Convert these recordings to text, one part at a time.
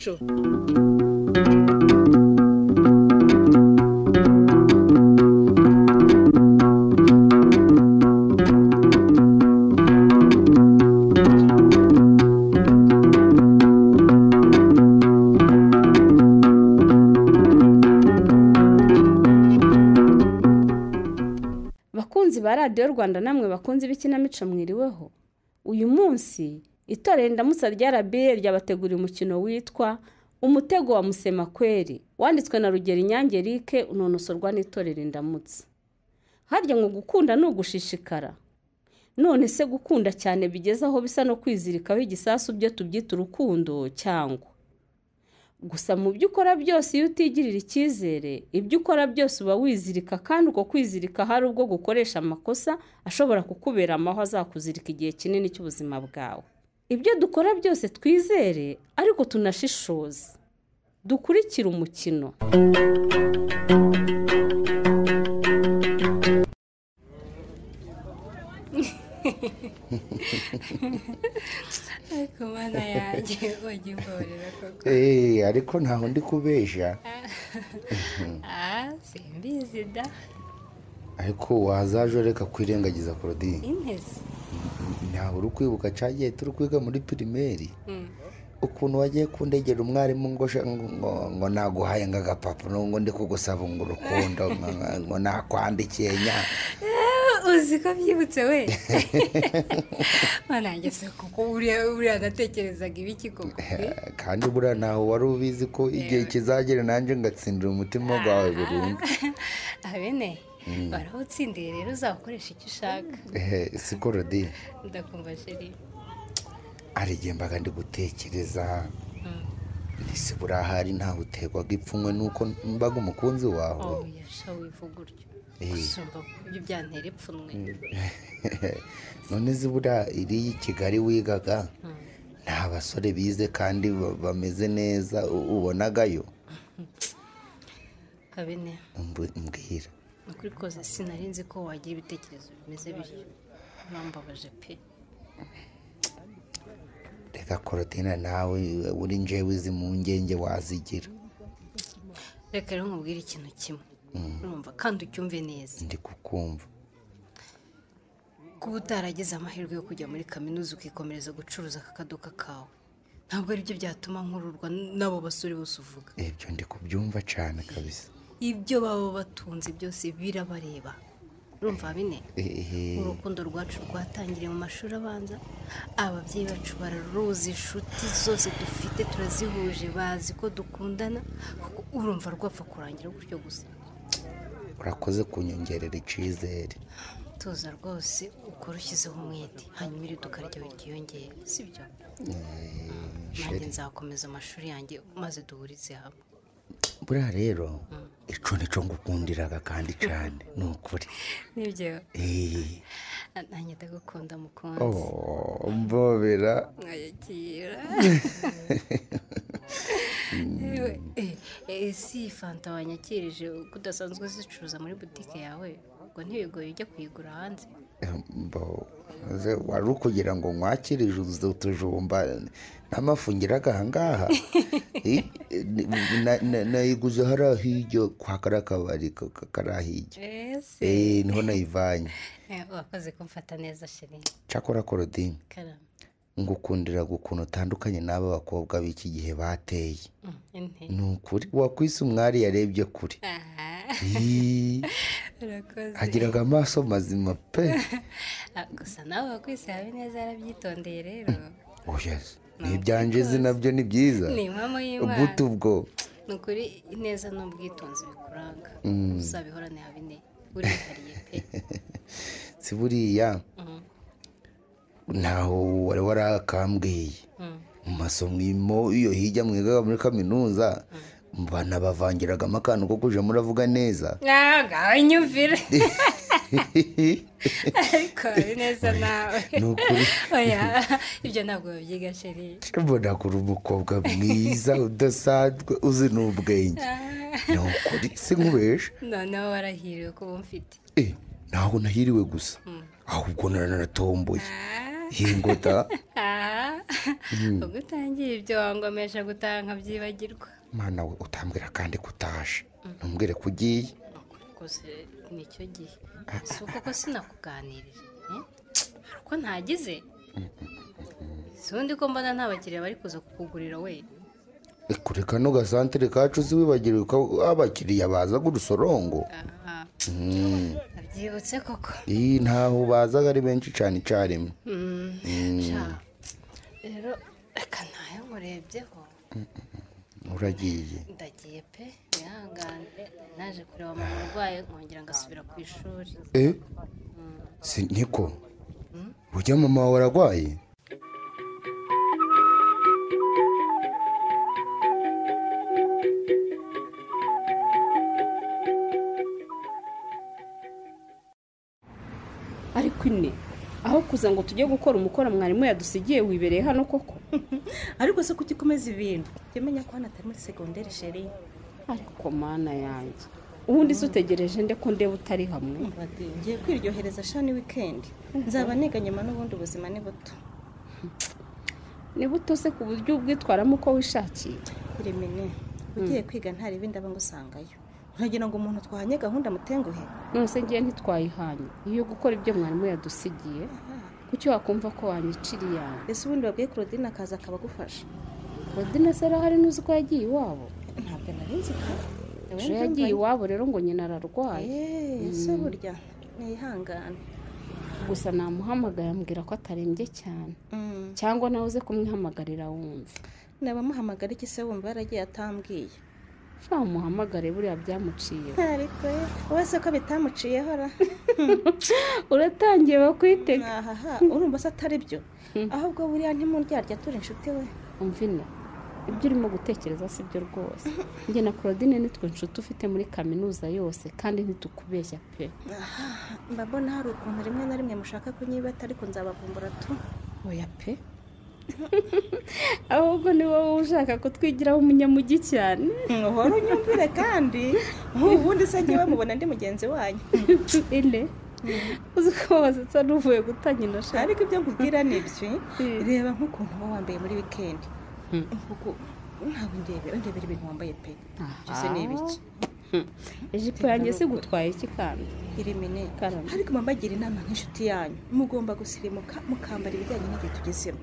ikinamico. Bakunzi ba Radio Rwanda namwe bakunzi b'ikinamico mwiriweho. Uyu munsi itorero Indamutsa rya RBA ryabateguriye umukino witwa Umutego wa Musemakweri wanditswe na Rugero Inyange Eric unonosorwa n'itorero Indamutsa. Harya ngo gukunda no gushishikara. None se gukunda cyane bigeze aho bisa no kwizirikaho igisasu byo tubyita urukundo cyangwa gusa mu byo ukora byose iyo utigirira icyizere ibyo ukora byose uba wizirika kandi uko kwizirika hari ubwo gukoresha amakosa ashobora kukubera amaho azakuzirika igihe kinini cy'ubuzima bwawe. Ibyo dukora byose twizere ariko tunashishoze. Dukurikira umukino. Ariko mana yanjye wagiye umbabarira koko. Ariko ntaho ndi kubesha. Simbizi da. Ariko wazaje reka kwirengagiza Claudine. Intese. Ntaho uri kwibuka cyagiye turi kwiga muri primaire. Ukuntu wagiye kundegera umwarimu ngo naguhaye ngagapapuro ngo ndi kugusaba ngo urukundo ngo nakwandikiye nya. Uzi ko byibutse we. Mana ngese kuko uri agatekerezaga ibiki koko. Kandi bura naho wari ubizi ko igihe kizagera nanje ngatsindira umutima wawe burundu. Abene barawutsindiye rero uzakoresha icyo ushaka. Si Claudine. Ndakumva sheri. Arigembaga ndi gutekereza. Nise burahari ntaho utegwaga ipfunwe nuko mbaga umukunzi wawe. Yasha wivuga uryo. Usumba ibyo byantera ipfunwe. None zibura iri Kigali wigaga nta basore bize kandi bameze neza ubonagayo. Kabine mbwira ukuri koze sinarinzi ko wagira ibitekerezo bimeze bityo. Nambabaje pe. Reka Claudine nawe uri njewe izi mu ngenge wazigira. Reka rero nkubwire ikintu kimwe. Urumva kandi ucyumve neza. Ndi kukumva. Kuba utarageze amahirwe yo kujya muri kaminuza ukikomereza gucuruza akaduka kawe ntabwo ari byo byatuma nkururwa nabo basore bose uvuga. Ibyo ndi kubyumva cyane kabisa. Ibyo baba batunze byose birabareba. Urumva bine urukundo rwacu rwatangiriye mu mashuri abanza ababyeyi bacu bararuzi inshuti zose dufite turazihuje bazi ko dukundana urumva rwapfa kurangira gutyo gusa. Urakoze kunyongerera icyizere. Tuza rwose ukora ushyizeho umwete hanyuma iri tukarya ryiyongera sibyo. Nanjye nzakomeza amashuri yanjye maze duhurize hamwe. Buriya rero ico nico ngukundiraga kandi cyane nukuri. Nibyo. Nanjye ndagukunda mukunzi. Mbobera. Nkayakira. Si fanta wanyakirije kudasanzwe zicuruza muri boutique yawe ubwo ntibigoye ujya kuyigura hanze. Wari ukugira ngo nkwakirije utujumba n'amafungiraga ahangaha. Nayiguze hariya hirya kwa kariya kabari karahirya. Niho nayivanye. Wakoze kumfata neza sheri. Cyakora Claudine. Ngukundira gukuntu utandukanye n'aba bakobwa b'iki gihe bateye. Nukuri wakwise umwari yarebye kuri. Agiraga amaso mazima pe. Gusa nawe wakwise habe neza yarabyitondeye rero. Yes. Nibyanjeze nabyo ni byiza. Ni impamo y'Imana. Ubuto ubwo. Nukuri ineza n'ubwitonzi bikuranga. Uzabihorane habine. Uri hariye pe. Si buriya. Naho wari warakambwiye. Mu masomo iyo hijya mwigaga muri kaminuza. Mbana bavangiraga amakano ko kuje muravuga neza. Nyumvira. Ariko ari neza nawe. Nukuri. Oya, ibyo ntabwo babyiga sheri. Mbona kuri umukobwa mwiza udasanzwe uzi n'ubwenge. Nukuri sinkubesha. Noneho warahiriwe ko bumfite. Ntabwo nahiriwe gusa. Ahubwo naranatomboye. hinguta ubwo utangiye ibyo wangomesha gutaha nkabyibagirwa. Mana we utambwira kandi kutaje ntumbwire ko ugiye gusa nicyo gihe si uko ko sinakuganirije hari uko ntagize si undi ko mbona nta bakiriya bari kuza kukugurira we. kuri kano gasantere kacu uzi wibagiriwe ko abakiriya baza gurusorongo. nabyibutse koko. Ntaho bazaga ari benshi cyane icyarimwe. rero reka ntayo nkurebyeho. Uragiye? Ndagiye pe nihangane naje kureba mama urwaye nkongera ngasubira ku ishuri. Si niko ujya mama wawe ararwaye? ariko aho kuza ngo tujye gukora umukoro mwarimu yadusigiye wibereye hano koko. ariko se kuki komeza ibintu yemenya ko hano atari muri segonderi sheri. ariko mana yanjye ubundi se utegereje nde ko ndeba utari hamwe. ngiye kwiryohereza shani wikendi nzaba niga nyuma n'ubundi ubuzima ni buto. ni buto se ku buryo ubwitwaramo uko wishakiye. Iremene ugiye kwiga ntari ibindi aba ngusangayo uragira ngo umuntu twahanye gahunda mutenguhe. nose ngiye ntitwayihanye iyo gukora ibyo mwarimu yadusigiye kuki wakumva ko wanyiciriye yawe. ese ubundi babwiye Claudine akaza akabagufasha. Claudine se arahari nuzi ko yagiye iwabo. ntabwo nari nzi ko yagiye iwabo rero ngo nyina ararwaye. ese burya ntihangane. gusa namuhamagaye ambwira ko atarembye cyane cyangwa nawe uze kumwihamagarira wumve. nabamuhamagara iki se wumva yaragiye atambwiye. muhamagare buriya byamuciye. ariko wese ko bitamuciyeho ra uratangiye bakwitega. urumva se atari byo ahubwo buriya ntimuryarya turi inshuti we. umvina ibyo urimo gutekereza si byo rwose. njye na Claudine nitwe inshuti ufite muri kaminuza yose kandi ntitukubeshya pe. mbabona hari ukuntu rimwe na rimwe mushaka kunyibata ariko nzabavumbura tu. oya pe ahubwo ni wowe ushaka kutwigiraho umunyamugi cyane. uhora unyumvire kandi ubundi se ngewe mubona ndi mugenzi wanyu. uzi ko wasetsa n'uvuye gutanya inashaka. ariko ibyo nkubwira ni ibyo reba nk'ukuntu uba wambaye muri wikendi ntabwo ndebera ibintu wambaye pe. byose ni ibiki. ijipo yanjye si gutwaye iki kandi. Iremene ariko mbagira inama nk'inshuti yanyu mugomba gusirimuka mukambara ibijyanye n'igihe tugezemo.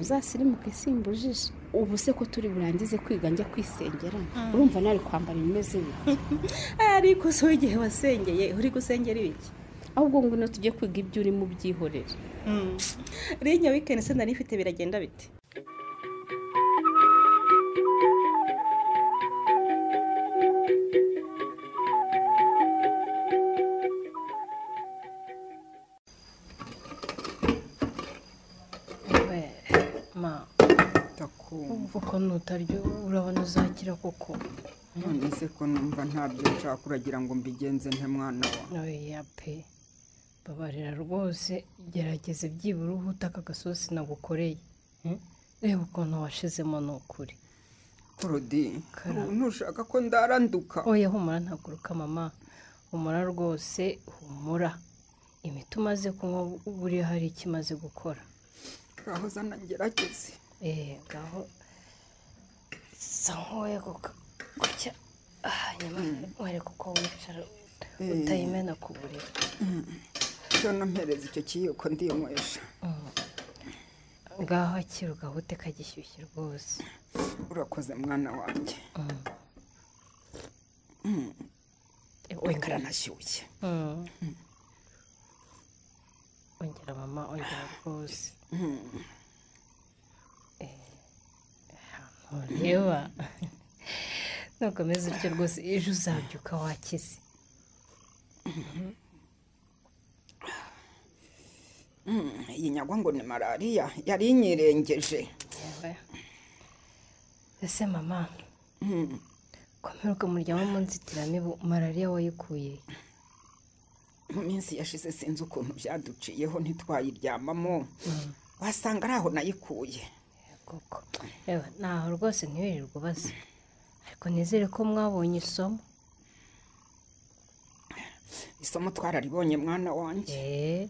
uzasirimuke simbujije. ubu se ko turi burangize kwiga njya kwisengera urumva nari kwambara ibimeze bike. ariko so igihe wasengeye uri gusengera ibiki. ahubwo ngo tujye kwiga ibyo uri mu byihorere. rinya weekend se nari ifite biragenda bite. uko nutaryo urabona uzakira koko. none se ko numva ntabyo nshaka uragira ngo mbigenze nte mwana wa. oya pe babarira rwose gerageze byibura uhuta aka gasosi nagukoreye. reba ukuntu washizemo ni ukuri. Claudine ntushaka ko ndaranduka. oya humura ntaguruka mama humura rwose humura. imiti umaze kunywa buriya hari ikimaze gukora. ngaho zana ngerageze. ngaho sa nkoye gutya nyuma wereka uko wicara utayimena ku buriri. cyono mpereza icyo kiyiko ndinywesha. ngaho akira ugahute kagishyushye rwose. urakoze mwana wanjye. we karanashyushye. ongera mama ongera rwose. ntureba nukomeza utyo rwose ejo uzabyuka wakize. iyi nyagwa ngo ni malariya yari inyirengeje. ese mama komeruka umuryango mu nzitiramibu malariya wayikuye. mu minsi yashize sinzi ukuntu byaduciyeho ntitwayiryamamo wasanga ari aho nayikuye. koko ntaho rwose ntiwirirwe ubaza ariko nizere ko mwabonye isomo. isomo twararibonye mwana wanjye.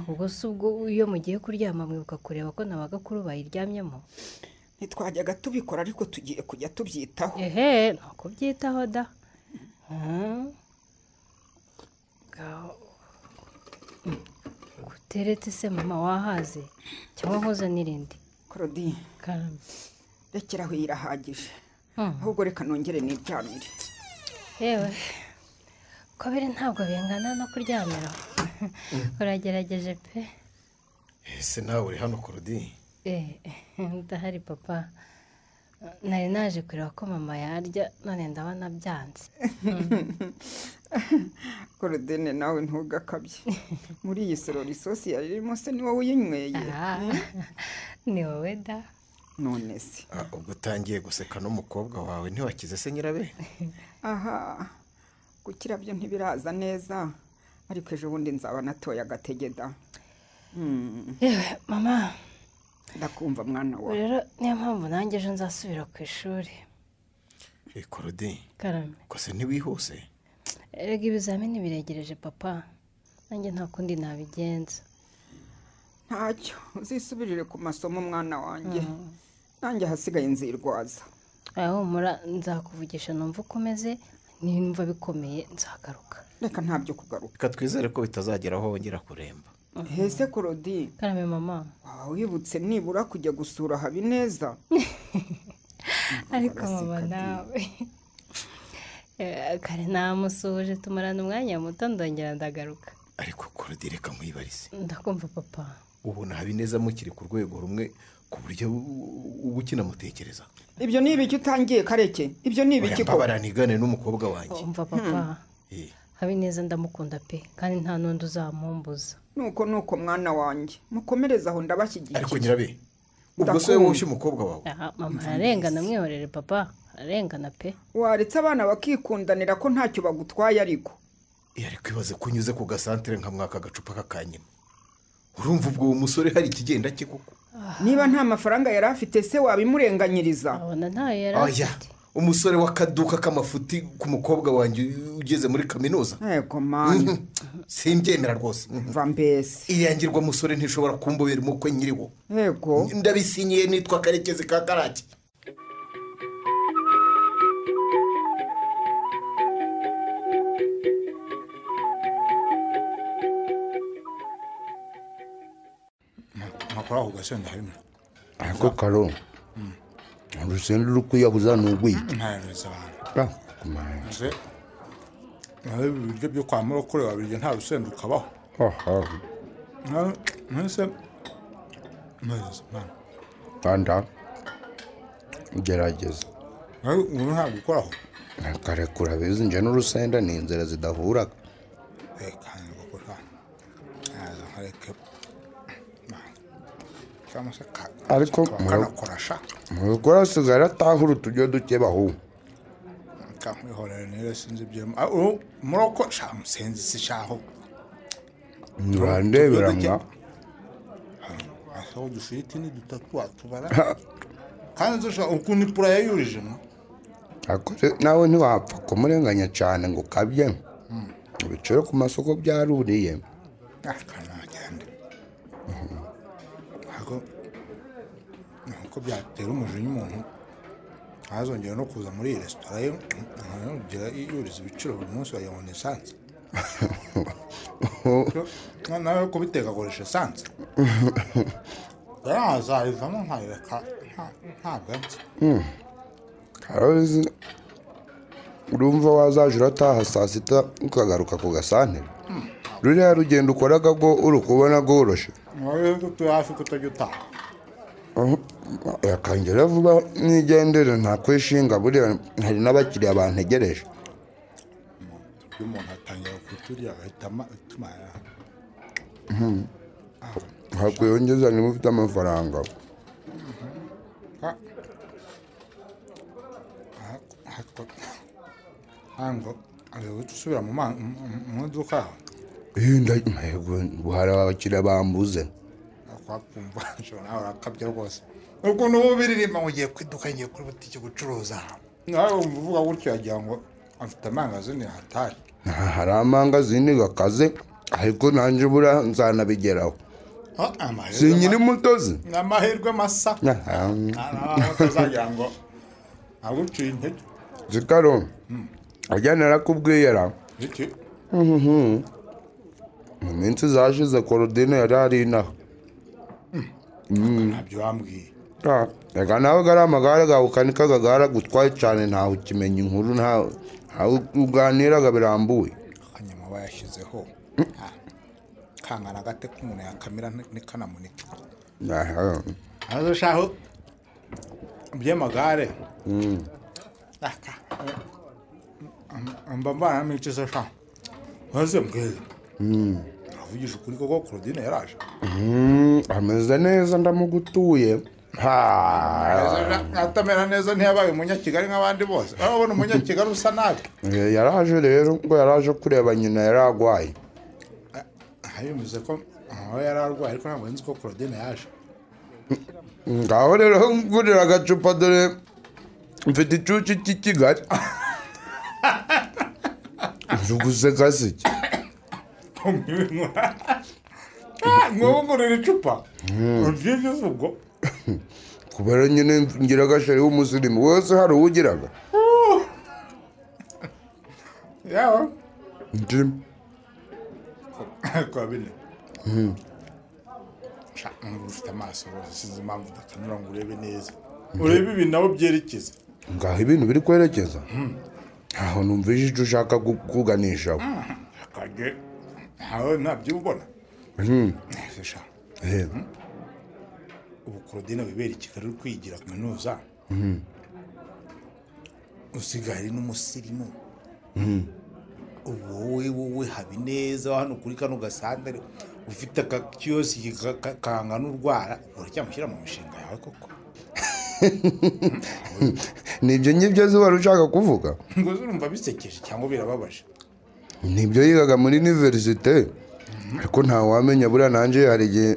ubwo si ubwo iyo mugiye kuryama mwibuka kureba ko na bagakuru bayiryamyemo? Ntitwajyaga tubikora ariko tugiye kujya tubyitaho. Nuko byitaho da. Guteretse se mama wahaze cyangwa nkoza n'irindi? Claudine, Karame. rekeraho irahagije. Ahubwo reka nongere niryamire. Yewe ko biri ntabwo bingana no kuryamira. Uragerageje pe. Ese nawe uri hano Claudine? Ndahari papa. Nari naje kureba ko mama yarya none ndabona byanze. Claudine nawe ntugakabye. Muri iyi sorori isosi yarimo se ni wowe uyinyweye? Ni wowe da. None se ubwo utangiye guseka n'umukobwa wawe ntiwakize se nyirabe? Aha gukira byo ntibiraza neza ariko ejo bundi nzaba natoye agategeda. Yewe mama, ndakumva mwana wawe. rero niyo mpamvu nanjye ejo nzasubira ku ishuri. Claudine, Karame. ko se ntiwihuse? Erega ibizamini biregereje papa, nanjye nta kundi nabigenza. Ntacyo uzisubirire ku masomo mwana wanjye. Nanjye hasigaye nzirwaza. Humura nzakuvugisha numva uko umeze, nimva bikomeye nzagaruka. Reka ntabyo kugaruka. Reka twizere ko bitazagera aho wongera kuremba. Hese Claudine. Karame mama. Wibutse nibura kujya gusura Habineza. Ariko mama nawe kare namusuhuje tumarana umwanya muto ndongera ndagaruka. Ariko Claudine reka nkwibarize. Ndakumva papa. Ubona Habineza mukiri ku rwego rumwe ku buryo uba ukinamutekereza? Ibyo ni ibiki utangiye Kareke? Ibyo ni ibiki ko? Baranigane n'umukobwa wanjye. Umva papa. Habineza ndamukunda pe kandi nta nundi uzamumbuza. Nuko mwana wanjye. Mukomereza aho ndabashyigikiye. Ariko nyirabe, ubwo se wowe umukobwa wawe? Mama ararengana mwihorere papa, ararengana pe. Waretse abana bakikundanira ko ntacyo bagutwaye ariko. Ariko ibaze kunyuze ku gasantere nka mwaka gacupa kakanyima. Urumva ubwo uwo musore hari ikigenda cye koko? Niba nta mafaranga yari afite se wabimurenganyiriza? Abona ntayo yari afite. Umusore w'akaduka k'amafuti ku mukobwa wanjye ugeze muri kaminuza? Yego mani. Simbyemera rwose. Mva mbese. Irangirwa musore ntishobora kumbobera umukwe nyiriwo. Yego. Ndabisinyiye nitwa Karekezi ka Karake. Makora aho gasenda harimo. Ako karo. Urusenda rukuyabuza n'ugwiki. Ntareza abantu. Nze nawe ibiryo byo kwa Murokore wabirye nta rusenda ukabaho. Nse Kanda gerageza. ubu nta gukoraho. Karekura bizi nje n'urusenda ni inzira zidahura. Kandi gukora. Hareke. Ariko murakorasha. Mugora sigara tahuru tujyo duke bahu. Kamwihorera nere sinzi byo. Muroko shamusenzi sishaho. Ndebera mwa. Aho dufite ni dutatu atubara. Kandi zo ukundi pura yayurije mwa. Akore nawe ntiwapfa kumurenganya cyane ngo kabye. Ibiciro ku masoko byaruriye. Kanagende. Ko byatera umujinya umuntu azongera no kuza muri restaurant ye ngira yuriza ibiciro buri munsi yabona essence. Nawe ko biteka akoresha essence. Yazayivamo nkareka ntabwo. Karozi urumva wazaje urataha saa sita ukagaruka ku gasantere. Ruriya rugendo ukoraga go uri kubona goroshe. Nawe ko hafi kutajya utaha. Yakangera vuba nigendere nta kwishinga buriya hari n'abakiriya bantegereje. Umuntu atangira kuturya agahitama itumara. Hakwiyongeza niba ufite amafaranga. Hango ayo tusubira mu duka. Buhari abakiriya bambuze. Akwapumva nawe urakabya rwose. Ubwo n'ubu biririmba ngo ugiye kwiduka ngiye kuri butike gucuruza. Nawe uvuga gutyo yagira ngo afite amangazini hatari. hari amangazini gakaze ariko nanjye buriya nzanabigeraho si nyiri mutozi ni amahirwe masa utazagira ngo aguciye intege zikaro ajya narakubwiye ra iki mu minsi zashize Korodine yari ari inaha ntabyo wambwiye reka nawe gari amagare gawe ukanika akagare gutwaye cyane ntawe ukimenya inkuru ntawe uganiraga birambuye akanyama bayashyizeho kangana agate k'umuntu yakamira nikanamunike aho shaho by'amagare mba mbana n'icyo sha maze mbwira avugisha ukuri koko Claudine yaraje ameze neza ndamugutuye atamera neza ntiyabaye umunyakigali nk'abandi bose urabona umunyakigali usa nabi yaraje rero ngo yaraje kureba nyina yaragwaye bivuze ko aho yari arwaye ariko ntabwo nzi ko Claudine yaje ngaho rero ngurira agacupa dore mfite icucu cy'ikigali uguseka se iki mwungurira icupa uryigeze ubwo kubera nyine ngira agashari w'umusirimu wese hari uwugiraga yawe njye kwa bine ufite amaso rwose sinzi impamvu udakanura ngo urebe neza urebe ibintu nabo byerekeza ngaho ibintu biri kwerekeza aho numvise icyo ushaka kuganishaho akage ntawe ntabyo ubona ubu Claudine wibera i Kigali uri kwigira kaminuza usigaye n'umusirimu wowe Habineza hano kuri kano gasandare ufite akakiyosiki kangana urwara uracyamushyira mu mishinga yawe koko nibyo ngibyo zo wari ushaka kuvuga ngo urumva bisekeje cyangwa birababaje nibyo yigaga muri universite ariko ntawe wamenya buriya nanjye hari igihe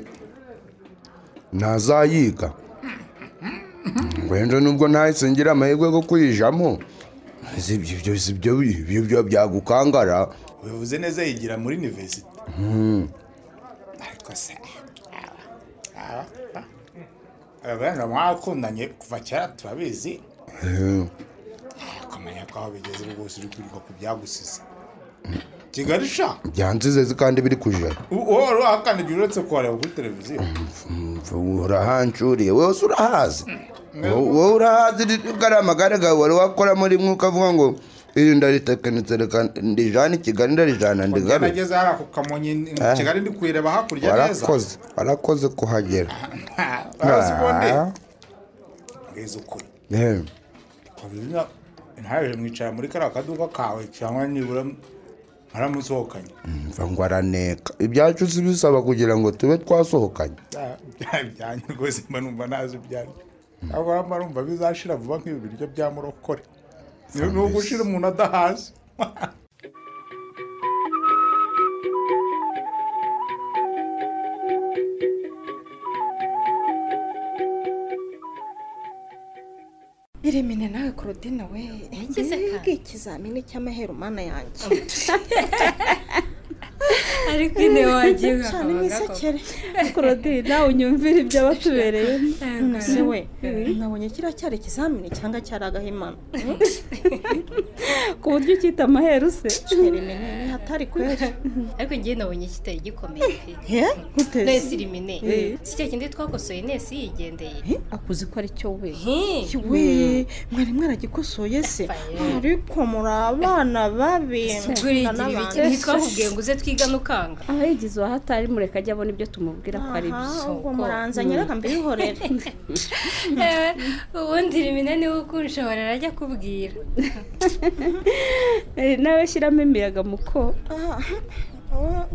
ntazayiga wenda nubwo ntahise ngira amahirwe yo kuyijamo ibyo byagukangara bivuze neza yigira muri universite ariko se abana mwakundanye kuva kera turabizi kumenya ko aho bigeze rwose uri kwiruka ku byagusize Kigali sha byanzize kandi biri kujya wowe urahakana uretse kureba kuri televiziyo urahancuriye wowe urahazi wowe urahazi gari amagare gawe wari wakora muri mwe ukavuga ngo iri ndaritekanitse reka ndijana i Kigali ndarijana ndigabe nageze hariya ku Kamonyi Kigali ndi kuyireba hakurya neza warakoze kuhagera barazibone ngezo ukuri ntaje mwicara muri kariya kaduka kawe cyangwa nibura aramusohokanye ngo araneka ibyacu si bisaba kugira ngo tube twasohokanye byanyu rwose mba numva nazi ibyanyu ahubwo mba numva bizashira vuba nk'ibi biryo bya murokore ni ugushira umuntu adahaze Iremene nawe Claudine we yagize ikizamini cy'amahero mana yanjye ariko ine wagiye cyane mwisekere Claudine nawe unyumvira ibyo abatubereye se we nabonye kira cyari ikizamini cyangwa cyari agahimana ku buryo ukita amahero se Iremene ni hatari kwera ariko ngiye nabonye kitari gikomeye pe gute nese Iremene si cyo kindi twakosoye nese yigendeye akuzi ko ari cyo we we mwari mwaragikosoye se ariko muri abana babi ntitwakubwiye ngo uze twiga n'ukanga aho yigize uwa hatari mureka ajya abona ibyo tumubwira ko ari byo ubwo muranza nyereka mbihorere ubundi Iremene niwe ukunshobora ajya kubwira nawe shyiramo imiyaga muko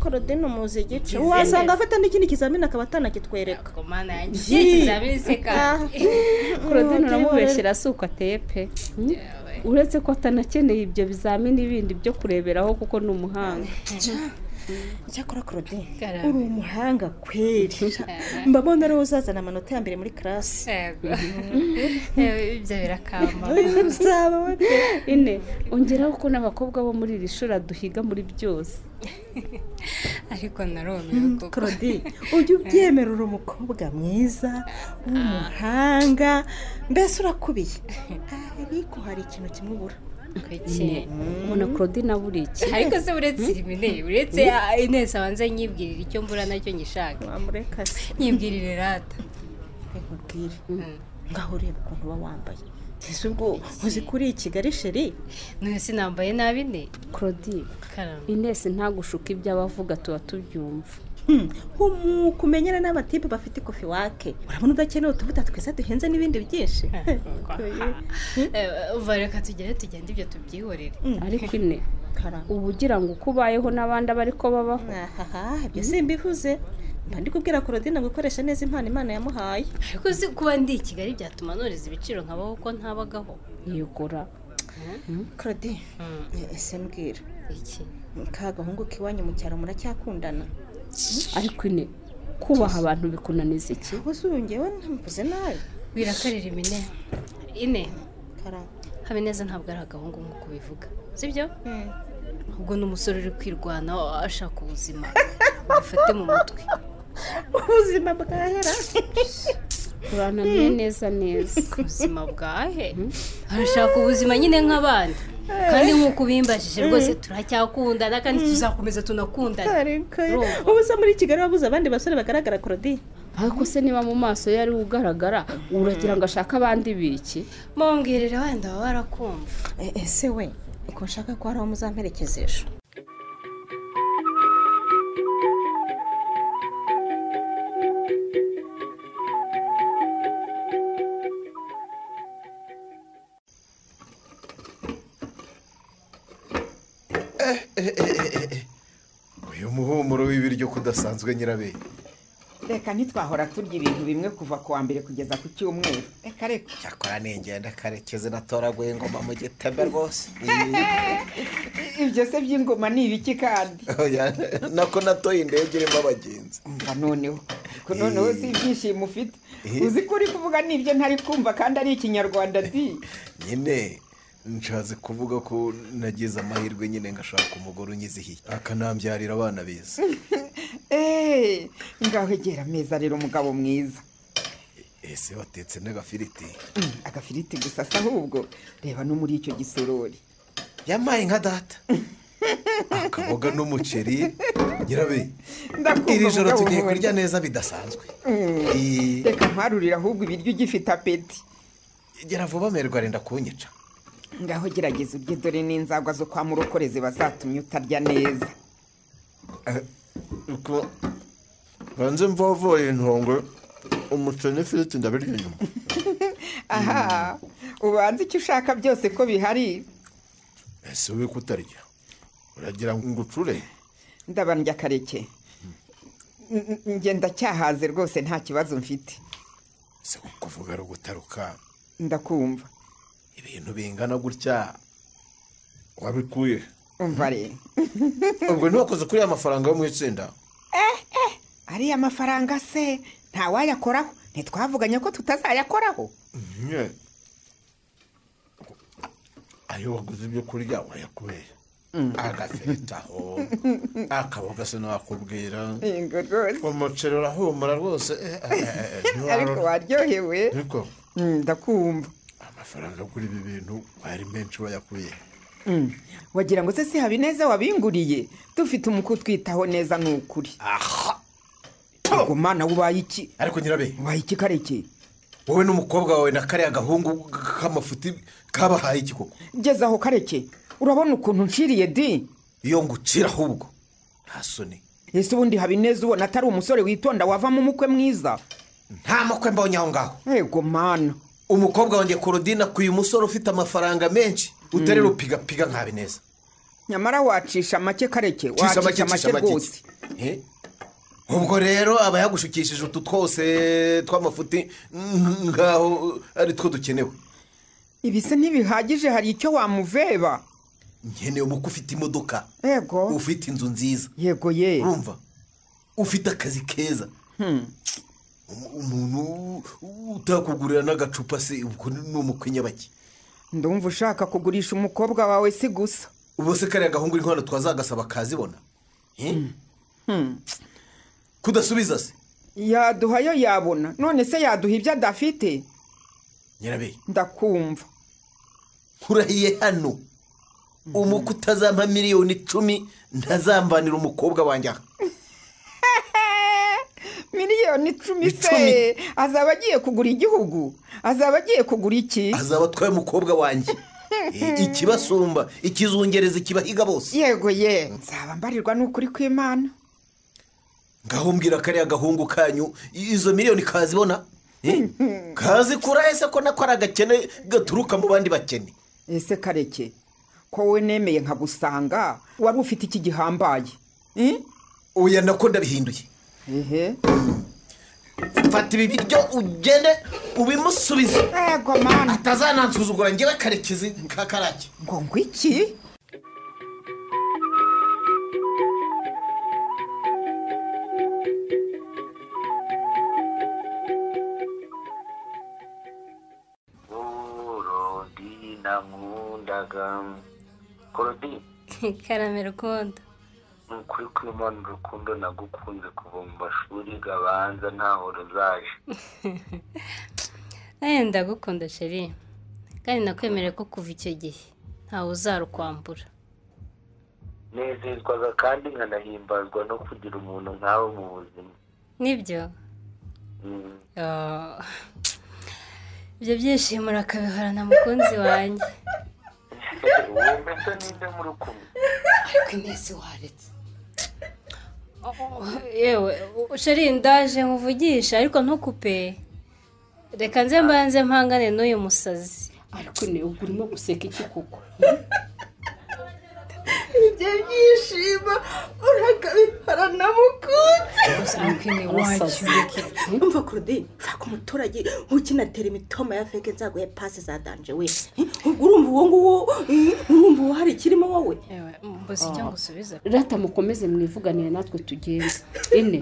Claudine umuzi igice wasanga afite n'ikindi kizamini akaba atanakitwereka komana yanjye ikizamini se kandi Claudine uramubeshyira si uko ateye pe uretse ko atanakeneye ibyo bizamini bindi byo kureberaho kuko ni umuhanga icyakora Claudine uri umuhanga kweri mbabona ariwe uzazana amanota ya mbere muri karasi. ibyo birakamba. ine ongeraho ko n'abakobwa bo muri iri shuri duhiga muri byose. ariko narumiwe koko. Claudine ujye ubyemerera umukobwa mwiza w'umuhanga mbese urakubiye ariko hari ikintu kimwe ubura. ubona Claudine abura iki? ariko se uretse irimine uretse Inesi abanza nyibwirira icyo mbura nacyo ngishaka. wamureka se nyibwirire rata. nkubwire ngaho ureba ukuntu uba wambaye ese ubwo uzi kuri i Kigali sheri none sinambaye nabi ne. Claudine Inesi ntagushuka ibyo abavuga tuba tubyumva. kumenyana n'abatipe bafite ikofi wake urabona udakeneye utuvuta twiza duhenze n'ibindi byinshi. uva reka tugende tugende ibyo tubyihorere. ariko ine ubu ugira ngo uko ubayeho n'abandi aba ariko babaho. ibyo simbivuze mba ndi kubwira Claudine ngo ikoreshe neza impano Imana yamuhaye. ariko uzi kuba ndi i Kigali byatuma noriza ibiciro nkabaho ko ntabagaho. yegura Claudine ese mbwira iki ka gahungu k'iwanyu mu cyaro muracyakundana? ariko ine kubaha abantu bikunaniza iki? ubuse urungewe ntamvuze nabi. wirakarira imine ine Habineza ntabwo ari agahungu nk'uko bivuga sibyo? ahubwo ni umusore uri kwirwana ashaka ubuzima bufate mu mutwe. ubuzima bwahera urananiye neza neza. ubuzima bwahe arashaka ubuzima nyine nk'abandi kandi nk'uko ubimbajije rwose turacyakundana kandi tuzakomeza tunakundana. ubu se muri Kigali wabuze abandi basore bagaragara Claudine? ariko se niba mu maso yari ugaragara uragira ngo ashake abandi biki? mumbwirire wenda baba barakumva. ese we uko nshaka ko hari aho muzamperekezesha. uyu muhumuro w'ibiryo kudasanzwe nyirabe. reka ntitwahora turya ibintu bimwe kuva ku wa mbere kugeza ku cyumweru. reka cyakora ningenda karekeze natoraguye ingoma mu gitebe rwose. ibyo se by'ingoma ni ibiki kandi? nako natoye indege irimo abagenzi. noneho si ibyishimo ufite uzi ko uri kuvuga n'ibyo ntari kumva kandi ari ikinyarwanda di. nyine nshatse kuvuga ko nagize amahirwe nyine ngashaka umugore unyizihiye akanambyarira abana beza. ngaho egera ameza rero umugabo mwiza. ese watetse n'agafiriti? agafiriti gusa se ahubwo reba no muri icyo gisorori yamaye nka data. akaboga n'umuceri nyirabe. iri joro tugiye kurya neza bidasanzwe. reka ntwarurire ahubwo ibiryo ugifite apeti. gera vuba amerwa arenda kunyica. ngaho gerageza urye dore n'inzagwa zo kwa murokoreze bazatumye utarya neza. uko banze mvovoye intongo umuceri n'ifiriti ndabirya inyuma. aha ubanze icyo ushaka byose ko bihari. ese wowe kutarya uragira ngo ucure? ndabarya kareke ngenda cyahaze rwose nta kibazo mfite. se kuvuga ari ugutaruka. ndakumva. ibintu bingana gutya wabikuye? umva rero ubwo ntiwakoze kuri amafaranga yo mu itsinda? ariya mafaranga se ntawayakoraho? ntitwavuganye ko tutazayakoraho? ayo waguze ibyo kurya wayakuye? agafiriti aho akaboga se nakubwira. umuceri urahumura rwose. ariko waryohewe. ndakumva. amafaranga kuri ibi bintu wari menshi wayakuye? wagira ngo se si Habineza wabinguriye? dufite umuko twitaho neza ni ukuri. ubwo mana ubaye iki? ariko nyirabe ubaye iki kareke? wowe n'umukobwa wawe na kariya gahungu k'amafuti kabahaye iki koko? geza aho kareke urabona ukuntu nshiriye di. iyo ngucira ahubwo nta soni. ese ubundi Habineza ubona atari umusore witonda wavamo umukwe mwiza? nta mukwe mbonye aho ngaho. yego mana. umukobwa wanjye Claudine akuye umusore ufite amafaranga menshi utari rupigapiga nka Habineza. nyamara wacisha make kareke, wacisha make rwose. ubwo rero aba yagushukishije utu twose tw'amafuti ngaho ari two dukenewe. ibi se ntibihagije hari icyo wamuveba? nkeneye umukwe ufite imodoka yego ufite inzu nziza yego ye urumva ufite akazi keza umuntu utakugurira n'agacupa se ubwo ni umukwe nyabaki ndumva ushaka kugurisha umukobwa wawe si gusa ubu se kariya gahungu inkono twazagasaba kazibona kudasubiza se yaduha yo yabona none se yaduha ibyo adafite nyirabe ndakumva nkurahiye hano umukwe utazampa miliyoni 10 ntazamvanira umukobwa wanjye aha miliyoni 10 se azaba agiye kugura igihugu azaba agiye kugura iki azaba atwaye umukobwa wanjye ikibasumba ikizungereza kibahiga bose yego ye nzaba mbarirwa n'ukuri kw'Imana ngaho mbwira kariya gahungu kanyu izo miliyoni kazibona kazikura ese ko nako aragakene gaturuka mu bandi bakene ese kareke ko we nemeye nkagusanga wari ufite iki gihambaye oya nako ndabihinduye fata ibi biryo ugende ubimusubize yego mana atazanansuzugura ngewe karekezi kakarake ngo iki Korodi karame rukundo ukuri kw'Imana urukundo nagukunze kuva mu mashuri gabanza ntaho ruzaje ndagukunda sheri kandi nakwemereye ko kuva icyo gihe ntawe uzarukwambura nezezwaga kandi nkanahimbazwa no kugira umuntu nkawe mu buzima nibyo ibyo byishimo urakabihorana mukunzi wanjye wowe mbese ninde muri kumwe ariko inesi waretse yewe sheri ndaje nkuvugisha ariko ntukupe reka nze mbanze mpangane n'uyu musazi ariko ne ubwo urimo guseka iki kuko ibyo byishimo urakabiharana mukunzi umva Claudine faka umuturage ukinatera imitoma ya feke nzaguye pasi za danje we urumva uwo nguwo urumva uwo hari kirimo wowe mbose icyo ngusubiza rata mukomeze mwivuganire natwe tugenda ine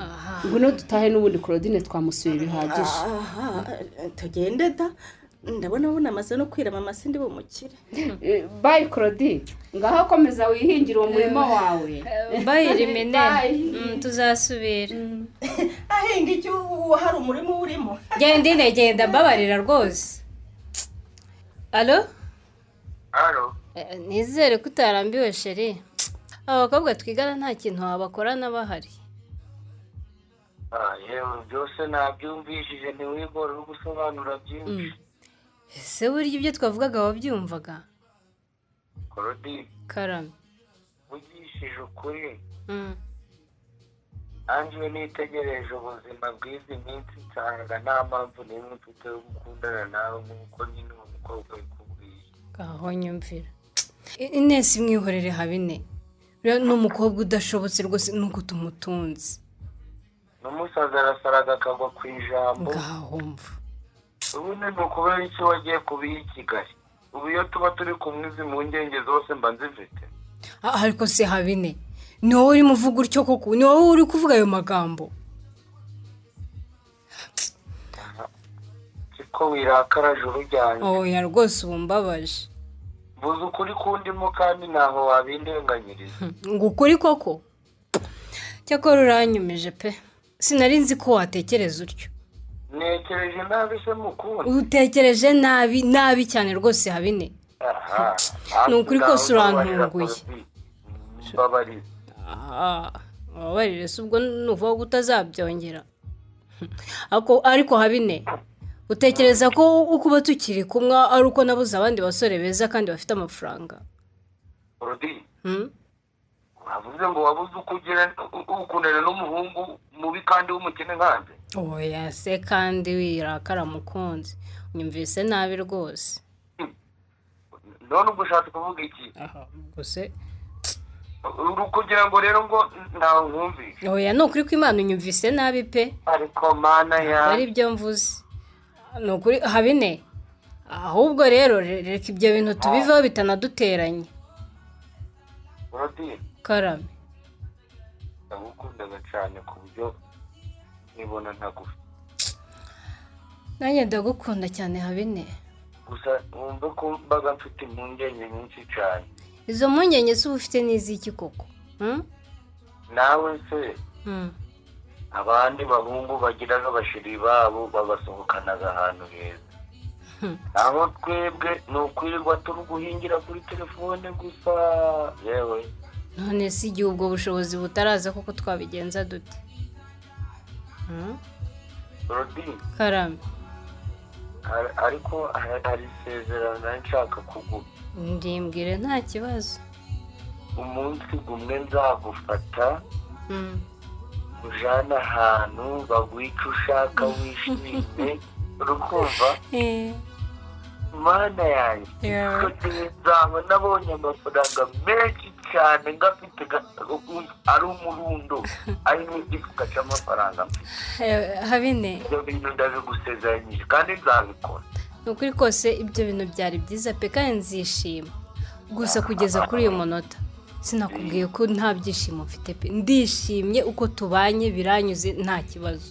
ngwino dutahe n'ubundi Claudine twamusuye bihagije tugende da ndabona amaze no kwirama amasindi bumukire bye Claudine ngaho komeza wihingira uwo murimo wawe bye rimene tuzasubira ahinga icyo hari umurimo urimo genda mbabarira rwose alo nizere ko utarambiwe sheri abakobwa twigana nta kintu wabakorana bahari yewe byose nabyumvishije ntiwigore uri gusobanura byinshi ese burya ibyo twavugaga wabyumvaga Claudine karame uvugishije ukuri anjye nitegereje ubuzima bw'izi minsi nsanga nta mpamvu n'imwe mfite yo gukundana nawe nk'uko nyine uwo mukobwa bikubwiye ngaho nyumvira inesi mwihorere habine ni umukobwa udashobotse rwose nuko tumutunze n'umusaza arasaraga akagwa ku ijambo ngaho mva ubu ni ukubera iki wagiye kubiha i Kigali ubu iyo tuba turi kumwe izi mpungenge zose mba nzifite ariko se habine ni wowe urimo uvuga utyo koko ni wowe uri kuvuga ayo magambo ko wirakaraje urujyanye oya rwose ubu mbabaje mvuze ukuri kundimo kandi ntaho wabindenganyiriza ngo ukuri koko cyakora uranyumeje pe sinari nzi ko watekereza utyo nekereje nabi se mukunda utekereje nabi cyane rwose habine ni ukuri kose urantunguye mbabarire wabarire se ubwo nuvuga ko utazabyongera ariko habine utekereza ko ukuba tukiri kumwe ari uko nabuze abandi basore beza kandi bafite amafaranga Claudine wavuze ngo wabuze uko ukundana n'umuhungu mubi kandi w'umukene nkanjye oya se kandi wirakara mukunzi unyumvise nabi rwose none ubwo ushatse kuvuga iki gusa uri kugira ngo rero ngo ntawe nkumvishe oya ni ukuri ko Imana unyumvise nabi pe ariko mana ya ari byo mvuze ni ukuri habine ahubwo rero reka ibyo bintu tubiveho bitanaduteranye Claudine karame ndagukundaga cyane ku buryo nibona ntagufite nanjye ndagukunda cyane habine gusa wumva ko mbaga mfite impungenge nyinshi cyane izo mpungenge se uba ufite n'iziki koko nawe se abandi bahungu bagira nk'abashiri babo babasohokanaga ahantu heza aho twebwe ni ukwirirwa turi guhingira kuri telefone gusa yewe none si igihe ubwo bushobozi butaraza kuko twabigenza dute Claudine karame ariko hari isezerano nshaka kuguha ndimbwire nta kibazo umunsi gumwe nzagufata ujana ahantu baguha icyo ushaka wishimye urukumva mana yanjye nzaba nabonye amafaranga menshi cyane ngafite ari umurundo ari n'igifuka cy'amafaranga habine ibyo bintu ndabigusezeranyije kandi nzabikora ni ukuri kose ibyo bintu byari byiza pe kandi nzishima gusa kugeza kuri uyu munota sinakubwiye ko nta byishimo mfite pe ndishimye uko tubanye biranyuze nta kibazo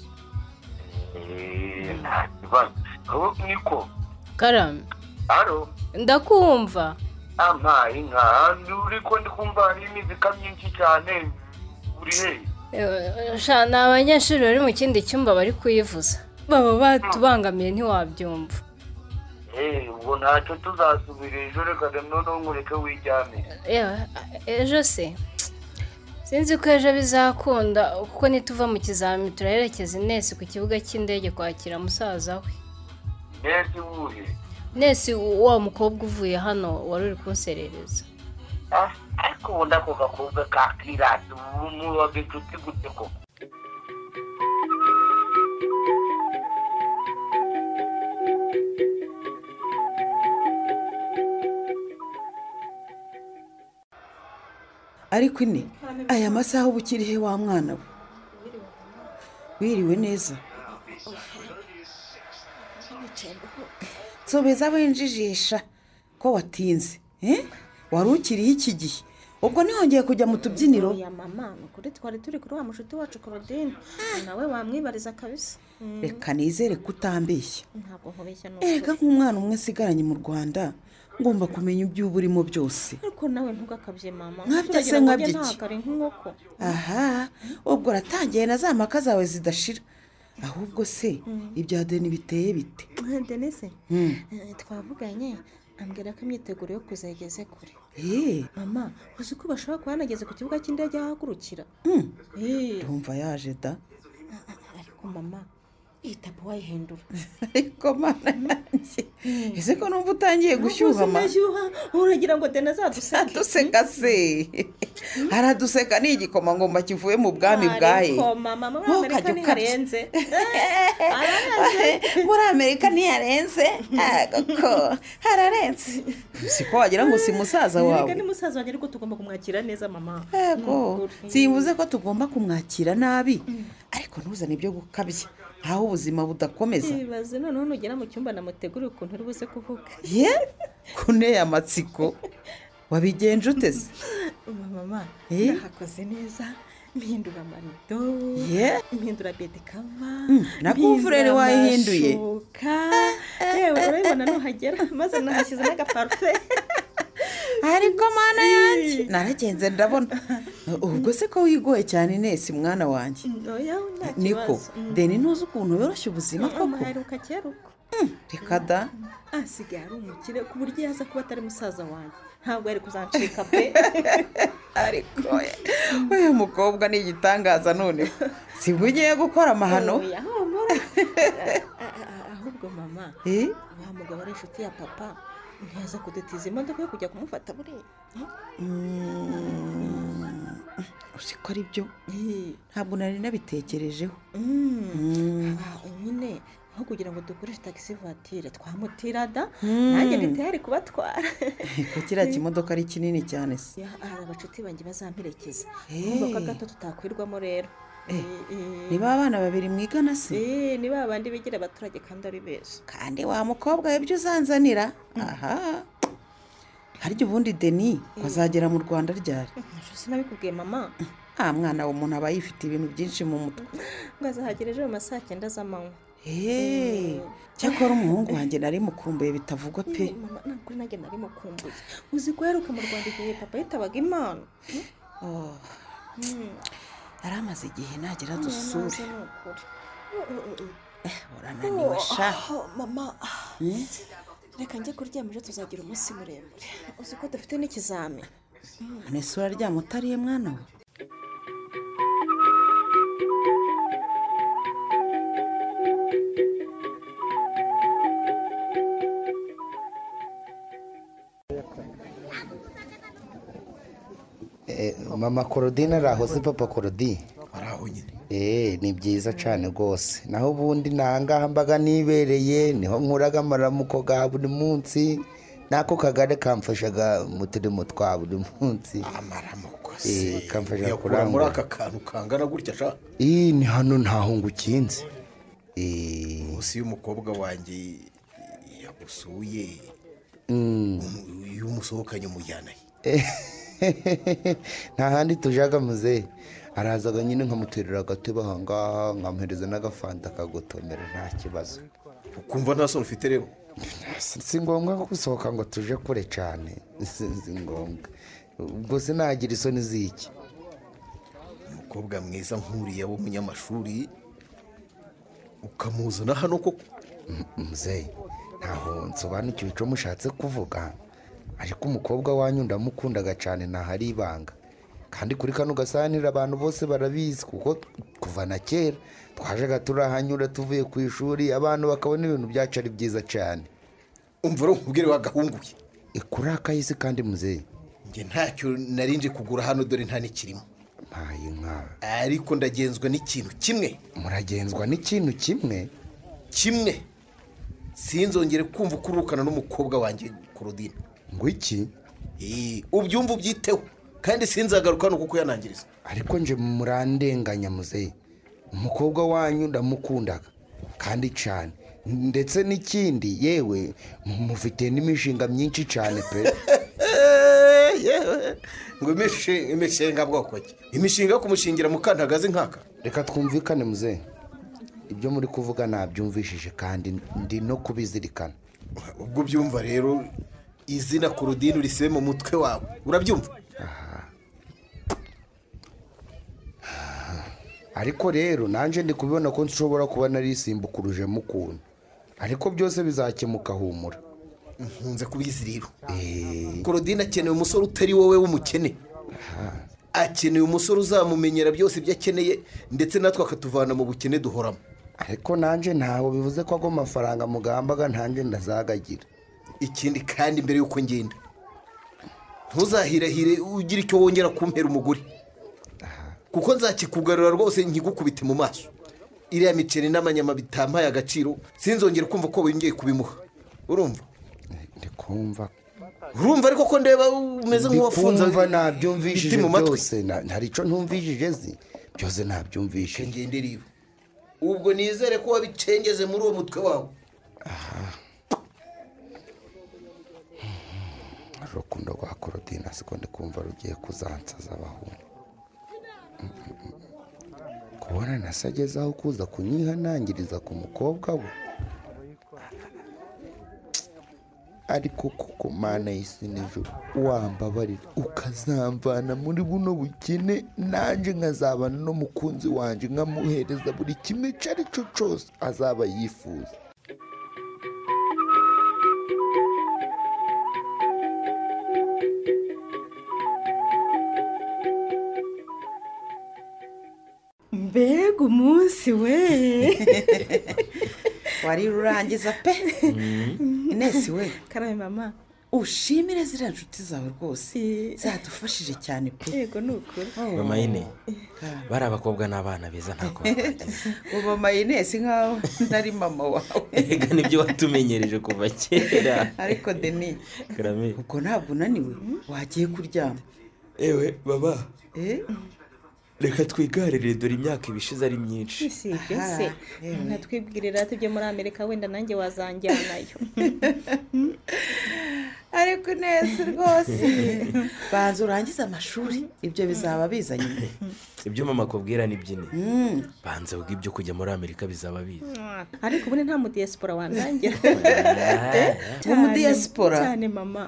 nta kibazo niko karame aro ndakumva ampaye inka uri ko ndi kumva hari imizika myinshi cyane uri hehe ni abanyeshuri bari mu kindi cyumba bari kuyivuza baba batubangamiye ntiwabyumva ubwo ntacyo tuzasubira ejo reka noneho nkureke wijyanire ejo se sinzi ko ejo bizakunda kuko nituva mu kizamini turaherekeza Inesi ku kibuga cy'indege kwakira musaza we Inesi wuhe Inesi wa mukobwa uvuye hano wari uri kunserereza ariko ubundi ako gakobwa kakirata umubaga inshuti gute koko ariko ine aya masaha uba ukiri he wa mwana we wiriwe neza nsobeza winjijisha ko watinze wari ukiriho iki gihe ubwo ntihongeye kujya mu tubyiniro ya mama ni ukuri twari turi kuri wa mushuti wacu Claudine nawe wamwibariza kabisa reka nizere ko utambeshya ntabwo nkubeshya erega nk'umwana umwe asigaranye mu Rwanda ngomba kumenya ibyo uba urimo byose ariko nawe ntugakabye mama nkabya se nkabye iki nk'inkoko aha ubwo uratangiye na za mpaka zawe zidashira ahubwo se ibya Deni biteye bite Denise twavuganye ambwira ko imyiteguro yo kuzageze kure mama uzi ko bashobora kuba banageze ku kibuga cy'indege ahagurukira ndumva yaje da ariko mama iyi tapo wayihindura ariko mana yanjye ese ko numva utangiye gushyuha ma uragira ngo Deni azaduseka se araduseka ni igikomangoma kivuye mu bwami bwaye ariko mama muri Amerika ntiharenze muri Amerika ntiharenze koko hararenze siko wagira ngo si musaza wawe ni musaza wanjye ariko tugomba kumwakira neza mama yego simvuze ko tugomba kumwakira nabi ariko ntuzane ibyo gukabya aho ubuzima budakomeza ibaze noneho nugera mu cyumba namuteguriye ukuntu uri buze kuvuga kuneye amatsiko wabigenje uteze mama nahakoze neza mpindura amarido mpindura bedikava na kuvurere wayihinduye yewe urabibona nuhagera maze nahashyize n'agaparufe ariko mana yanjye naragenze ndabona ubwo se ko wigoye cyane Inesi mwana wanjye niko Deni ntuzi ukuntu yoroshya ubuzima koko muheruka kera uko reka da asigaye ari umukire ku buryo yaza kuba atari musaza wanjye ntabwo yari kuzancika pe ariko uyu mukobwa ni igitangaza none si ugiye gukora amahano ahubwo mama wa mugabo ari inshuti ya papa ntiyaza kudutiza imodoka yo kujya kumufata buriya uzi ko ari byo ntabwo nari nabitekerejeho nyine aho kugira ngo dukoreshe taxi voiture twamutirada nanjye ntitayari kubatwara ko kiriya kimodoka ari kinini cyane se hari abacuti banjye bazamperekeza imodoka gato tutakwirwamo rero niba abana babiri mwigana se niba abandi bigira abaturage kandi ari beza kandi wa mukobwa ibyo uzanzanira aha harya ubundi deni azagera mu rwanda ryari? sinabikubwiye mama. Mwana w'umuntu aba yifite ibintu byinshi mu mutwe. ngo azahagera ejo mu ma saa 9 z'amanywa. cyakora umuhungu wanjye nari mukumbuye bitavugwa pe. mama ntabwo nanjye nari mukumbuye. uzi ko yaruka mu rwanda igihe papa yitabaga Imana. yari amaze igihe nagera dusure. urananiwe sha. mama reka njye kuryama ejo tuzagira umunsi muremure. uzi ko dufite n'ikizami. nese uraryama utariye mwana we? mama Korodine araho se papa Korodi? araho nyine. ni byiza cyane rwose. naho ubundi nangaha mbaga nibereye niho nkuraga amaramuko ga buri munsi. nako kagare kamfashaga mu turimo twa buri munsi. amaramuko se kamfasha kurangura muri aka kantu kangana gutya sha. ni hano ntaho ngukinze. munsi y'umukobwa wanjye yagusuye. iyo umusohokanye umujyana nta handi tujaga muzehe. arazaga nyine nkamuterera agatebe aha ngaha nkamuhereza n'agafanta kagotomera nta kibazo. ukumva nta soni ufite rero? si ngombwa ko gusohoka ngo tuje kure cyane. si ngombwa. ubwo sinagira isoni z'iki. umukobwa mwiza nk'uriya w'umunyamashuri ukamuzana hano koko? muzehe ntaho nsobanukiwe icyo mushatse kuvuga. ariko umukobwa wanyu ndamukundaga cyane ntahari ibanga. kandi kuri kano gasanira abantu bose barabizi kuko kuva na kera twajaga turahanyura tuvuye ku ishuri abantu bakabona ibintu byacu ari byiza cyane. umva rero nkubwire wagahunguye. kuri akayisi kandi muzehe njye ntacyo narinje kugura hano dore nta n'ikirimo. mpaye nka ariko ndagenzwa n'ikintu kimwe. muragenzwa n'ikintu kimwe? kimwe sinzongere kumva ukurukana n'umukobwa wanjye Korodine. ngo iki? ubyumva ubyiteho kandi sinzagaruka hano kuko yanangiriza. ariko nje murandenganya muzehe. umukobwa wanyu ndamukundaga kandi cyane ndetse n'ikindi yewe mufite n'imishinga myinshi cyane pe. ngo imishinga bwoko ki? imishinga yo kumushingira mukantagazi nkaka? reka twumvikane muzehe. ibyo muri kuvuga nabyumvishije kandi ndi no kubizirikana. ubwo byumva rero izina Korodine urisibe mu mutwe wawe urabyumva? ariko rero nanjye ndi kubibona ko nshobora kuba narisimbukuruje mukuntu. ariko byose bizakemuka humura. nkunze kubizi rero. Korodine akeneye umusore utari wowe w'umukene. akeneye umusore uzamumenyera byose ibyo akeneye ndetse natwe akatuvana mu bukene duhoramo. ariko nanjye ntaho bivuze ko ago mafaranga mugambaga nanjye ndazagagira. ikindi kandi mbere y'uko ngenda ntuzahirahire ugira icyo wongera kumpera umugore kuko nzakikugarura rwose nkigukubite mu maso. iriya miceri n'amanyama bitampaye agaciro sinzongere kumva ko wongeye kubimuha. urumva? ndikumva. urumva ariko ko ndeba umeze nk'uwafunze. ndikumva nabyumvishije byose. hari icyo ntumvishije zi byose nabyumvishije. ngendera iwe ubwo nizere ko wabicengeze muri uwo mutwe wawe. urukundo rwa Korodine siko ndi kumva rugiye kuzansaza abahungu. kubona nasagezaho kuza kunyihanangiriza ku mukobwa we. ariko kuko mana y'isi n'ijuru wambabarira ukazamvana muri buno bukene nanjye nkazabana n'umukunzi wanjye nkamuhereza buri kimwe icyo ari cyo cyose azaba yifuza. mbega umunsi we wari urangiza pe. Inesi we karabe mama ushimire ziriya nshuti zawe rwose zadufashije cyane pe. yego ni ukuri. mama Ine bari abakobwa n'abana beza ntako bakagize. mama Inesi nkaho nari mama wawe. ega nibyo watumenyereje kuva kera. ariko Deni karame ubwo ntabwo unaniwe wagiye kuryama? ewe baba reka twigarire dore imyaka ibishize ari myinshi. si ibyo se natwibwirira tujye muri Amerika wenda nanjye wazanjyanayo. ariko neza rwose banza urangize amashuri ibyo bizaba bizanye ibyo mama akubwira ni byine banza ubwo ibyo kujya muri Amerika bizaba biza ariko ubundi nta mudiyasipora wandangira umudiyasipora cyane mama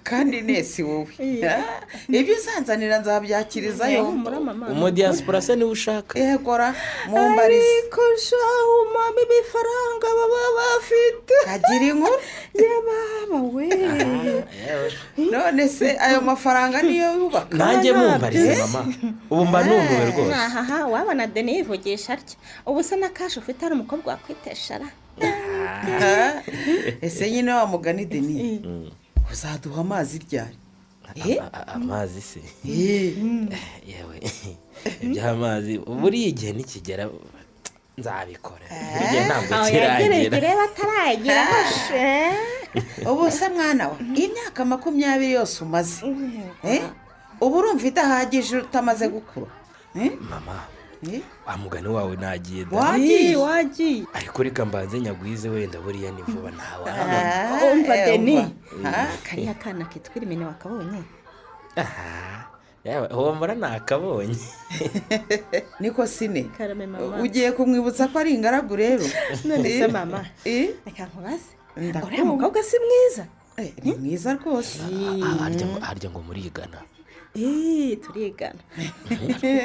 kandi nesi wowe ibyo uzanzanira nzabyakirizayo umudiyasipora se niwe ushaka yegora mumbarize ariko shahu mama ibifaranga baba bafite kagira inkuru yababa we none se ayo mafaranga niyo yubaka nanjye mumbarize mama ubu mba numiwe rwose aha wabona Deni yivugisha atya ubu se na kashi ufite ari umukobwa wakwiteshara ese nyine wa mugani Deni uzaduha amazi ryari amazi se yewe iby'amazi buriya igihe nikigera nzabikora igihe ntabwo kiragera bataragira ubu se mwana we imyaka 20 yose umaze ubu urumva idahagije utamaze gukura mama wa mugani wawe nagiye wagiye ariko reka mbanze nyagwize wenda buriya ni vuba ntawe umva Deni kariya kana kitwira imene wakabonye yawe homora nakabonye niko sine karame mama ugiye kumwibutsa ko ari ingaragu rero none se mama reka nkubaze uriya mukobwa si mwiza ni mwiza rwose harya ngo murigana turigana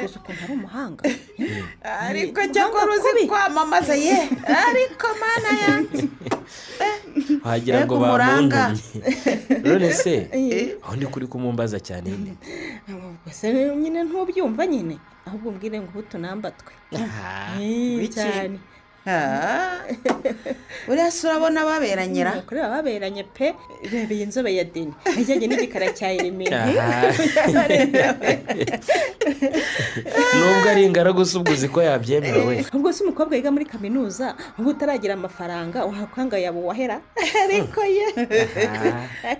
gusa ukuntu ari umuhanga ariko cyakora uzi kwamamaza ye ariko mana yanjye wagira ngo bamuntumye none se aho ndi kuri kumumbaza cyane se nyine ntubyumva nyine ahubwo mbwire ngo utunambatwe cyane uriya se urabona baberanyira kuri baberanye pe rebeye inzobe ya Deni ijyanye n'igikara cya Iremeye nubwo ari ingaragu se ubwo uzi ko yabyemera we ubwo se umukobwa yiga muri kaminuza ubu utaragira amafaranga wakwanga yabo wahera ariko ye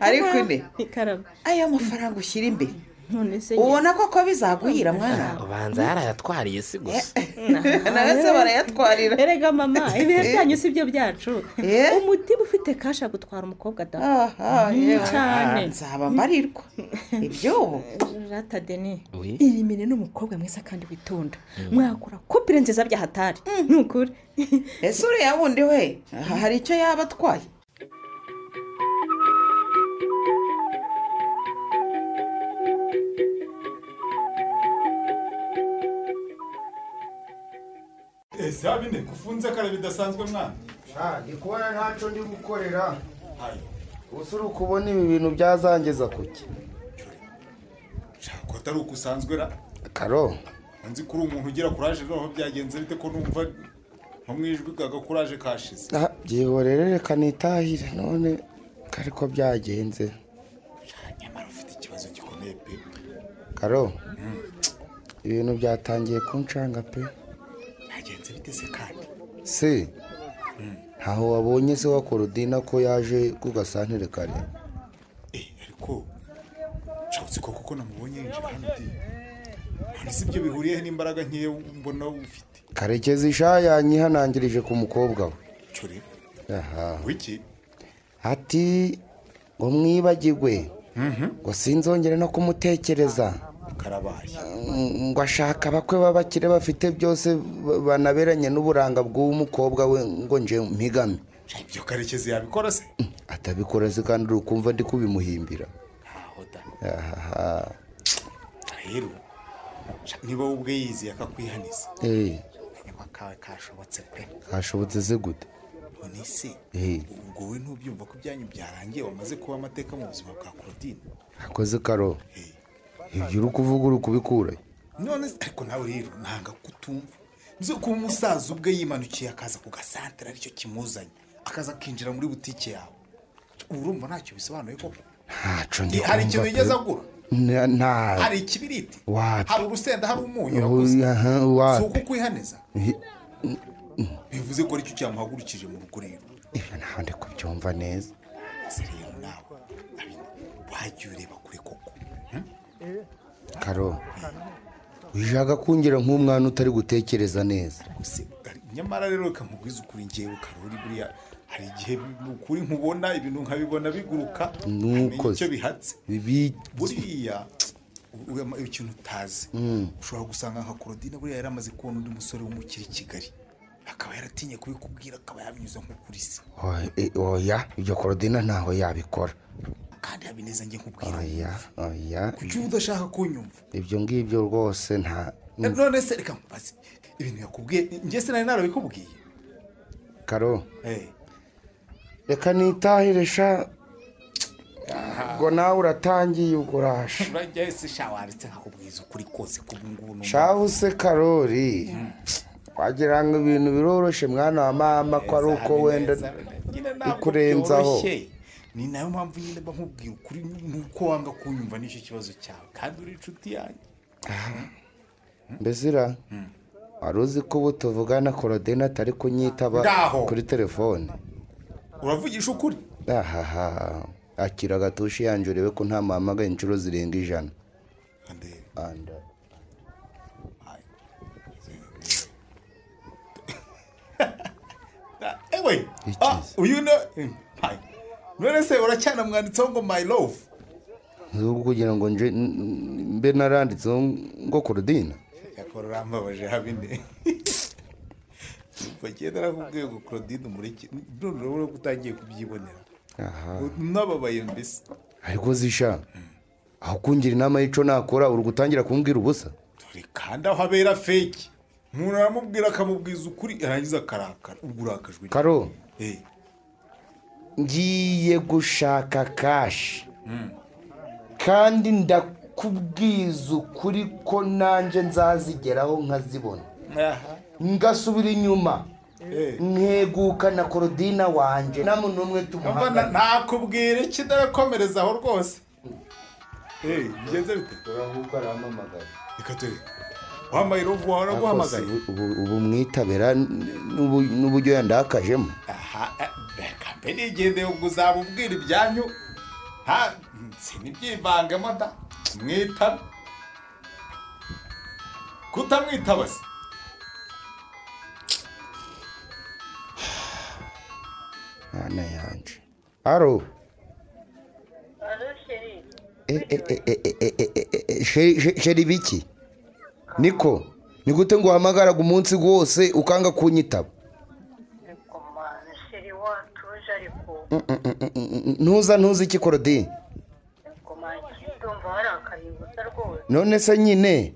ariko ne ikarama ayo mafaranga ushyira imbere none se ubona koko bizaguhira mwana ubanza yarayatwariye si gusa nawe se barayatwarira erega mama ibihe byanyu si byo byacu umutima ufite kasha gutwara umukobwa da cyane nzaba mbarirwa ibyo rata Deni Iremeye n'umukobwa mwiza kandi witonda mwakora kopire nziza bya hatari nukuri ese uriya wundi we hari icyo yaba atwaye ese abine kufunze kare bidasanzwe mwana ndi kubona ntacyo ndi gukorera gusa uri kubona ibi bintu byazangeza kuki ko atari uko usanzwe ra karo nzi ko uri umuntu ugira kuraje noneho byagenze bite ko numva nko mwijwi gaga kuraje kashize byihorere reka nitahire none kari ko byagenze nyamara ufite ikibazo gikomeye pe karo ibintu byatangiye kuncanga pe byagenze bite se kandi se ntaho wabonye se wa Korodina ko yaje ku gasantere kare ariko nshobotse koko namubonye yinjira hano none si ibyo bihuriyeho n'imbaraga nkeya mbona ufite Karekezi sha yanyihanangirije ku mukobwa we cyore wiki ati ngo mwibagirwe ngo sinzongere no kumutekereza karabaye ngo ashaka abakwe b'abakire bafite byose banaberanye n'uburanga bw'umukobwa we ngo nje mpigame ibyo Karekezi yabikora se atabikora se kandi uri kumva ndi kubimuhimbira rero niba ubwe yizi akakwihaniza kashobotse pe kashobotse se gute none se ubwo we ntubyumva ko ibyanyu byarangiye wamaze kuba amateka mu buzima bwa Korodine akoze karo ibyo uri kuvuga uri kubikura none ariko nawe rero ntanga kutumva nzi ko umusaza ubwe yimanukiye akaza ku gasantere aricyo kimuzanye akaza akinjira muri butike yawe urumva ntacyo bisobanuye koko ntacyo ndi hari ikintu yigeze agura nta hari ikibiriti hari urusenda hari umunyu si uko kwihaniza bivuze ko aricyo cyamuhagurukije mu rugo rero ibyo ntaho ndi kubyumva neza rero nawe wajya ureba kure koko karo wijaga kungira nk'umwana utari gutekereza neza nyamara rero kamugwiza ukuri ngewe karori buriya hari igihe ukuri nkubona ibintu nkabibona biguruka nuko icyo bihatse buriya ikintu utazi ushobora gusanga nka Claudine buriya yari amaze kubona undi musore w'umukire i Kigali akaba yaratinye kubikubwira akaba yabinyuza nko kuri se oya ibyo Claudine ntaho yabikora kandi habineza njye nkubwira oya kuki udashaka kunyumva ibyo ngibyo rwose nta none se reka nkubaze ibintu yakubwiye njye se nari narabikubwiye Karo reka nitahire sha ngo nawe uratangiye ugurasha urajya se sha waritse nkakubwiza ukuri kose kubungubu shaho se Karori wagira ngo ibintu biroroshe mwana wa mama ko ari uko wenda ikurenzaho ni nayo mpamvu nyine mba nkubwira ukuri nuko wanga kunyumva n'icyo kibazo cyawe kandi uri inshuti yanjye mbezira wari uzi ko ubu tuvugana Claudine atari kunyitaba kuri telefone uravugisha ukuri ahaha akira agatushi yanjye urebe ko nta mpamagaye inshuro zirenga 100 ewe uyu none se uracyana mwanditseho ngo my love nubwo kugira ngo nje mbe naranditseho ngo Claudine yakora rambabaje habine bagenda nakubwiye ngo Claudine umureke none urabona ko utangiye kubyibonera nababaye mbese ariko zisha aho kungira inama y'ico nakora uri gutangira kumbwira ubusa dore kandi aho habera fake umuntu aramubwira akamubwiza ukuri yarangiza akarakara ubwo urakajwe Karo ngiye gushaka kashi kandi ndakubwiza ukuri ko nanje nzazigeraho nkazibona ngasubira inyuma nkeguka na Claudine wanje na muntu umwe tumuhanga nakubwira kidarakomereza aho rwose bigenze bite urahuka ramamagara ikatwe wambaye rovu wawe guhamagaye ubu mwitabera n'uburyo yandakajemo reka mbe nigendeye ubwo uzabubwira ibyanyu sinibyivangemo da mwitabe kutamwitaba se ana yanje aro sheri biki niko ni gute ngo uhamagaraga umunsi wose ukanga kunyitaba ntuza iki Claudine none se nyine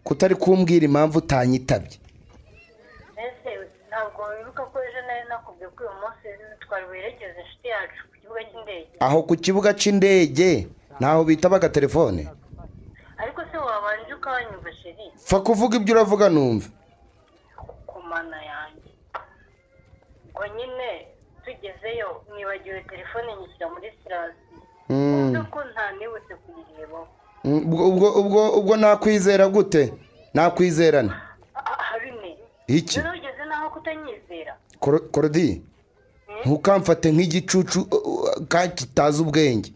kutari kumbwira impamvu utanyitabye ntabwo wibuka ko ejo nari nakubwiye ko uyu munsi twari werekeze inshuti yacu ku kibuga cy'indege aho ku kibuga cy'indege ntaho bitabaga telefone ariko se wabanje ukanyumva sheri fa kuvuga ibyo uravuga numva ku mana yanjye ngo nyine tugezeyo nibagiwe telefone nyishyira muri sirasi kuko nta nibutse kuyirebaho ubwo nakwizera gute nakwizerana habine iki ugeze naho kutanyizera Claudine ntukamfate nk'igicucu kandi kitazi ubwenge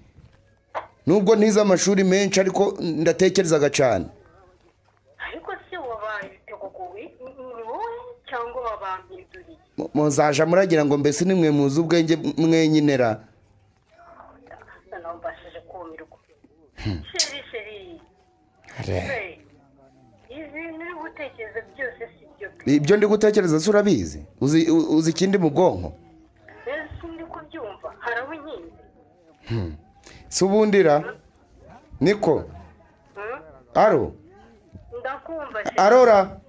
nubwo ntize amashuri menshi ariko ndatekerezaga cyane ariko se wabaye tegukuwe ni wowe cyangwa wabampinduriye muzaja muragira ngo mbese nimwe muzi ubwenge mwenyinera nambashije kumirwa sheri ibintu uri gutekereza byose si byo ibyo ndi gutekereza se urabizi uzi ikindi mu bwonko ese ndi kubyumva hari aho inkingi si ubundira niko aro ndakumva arora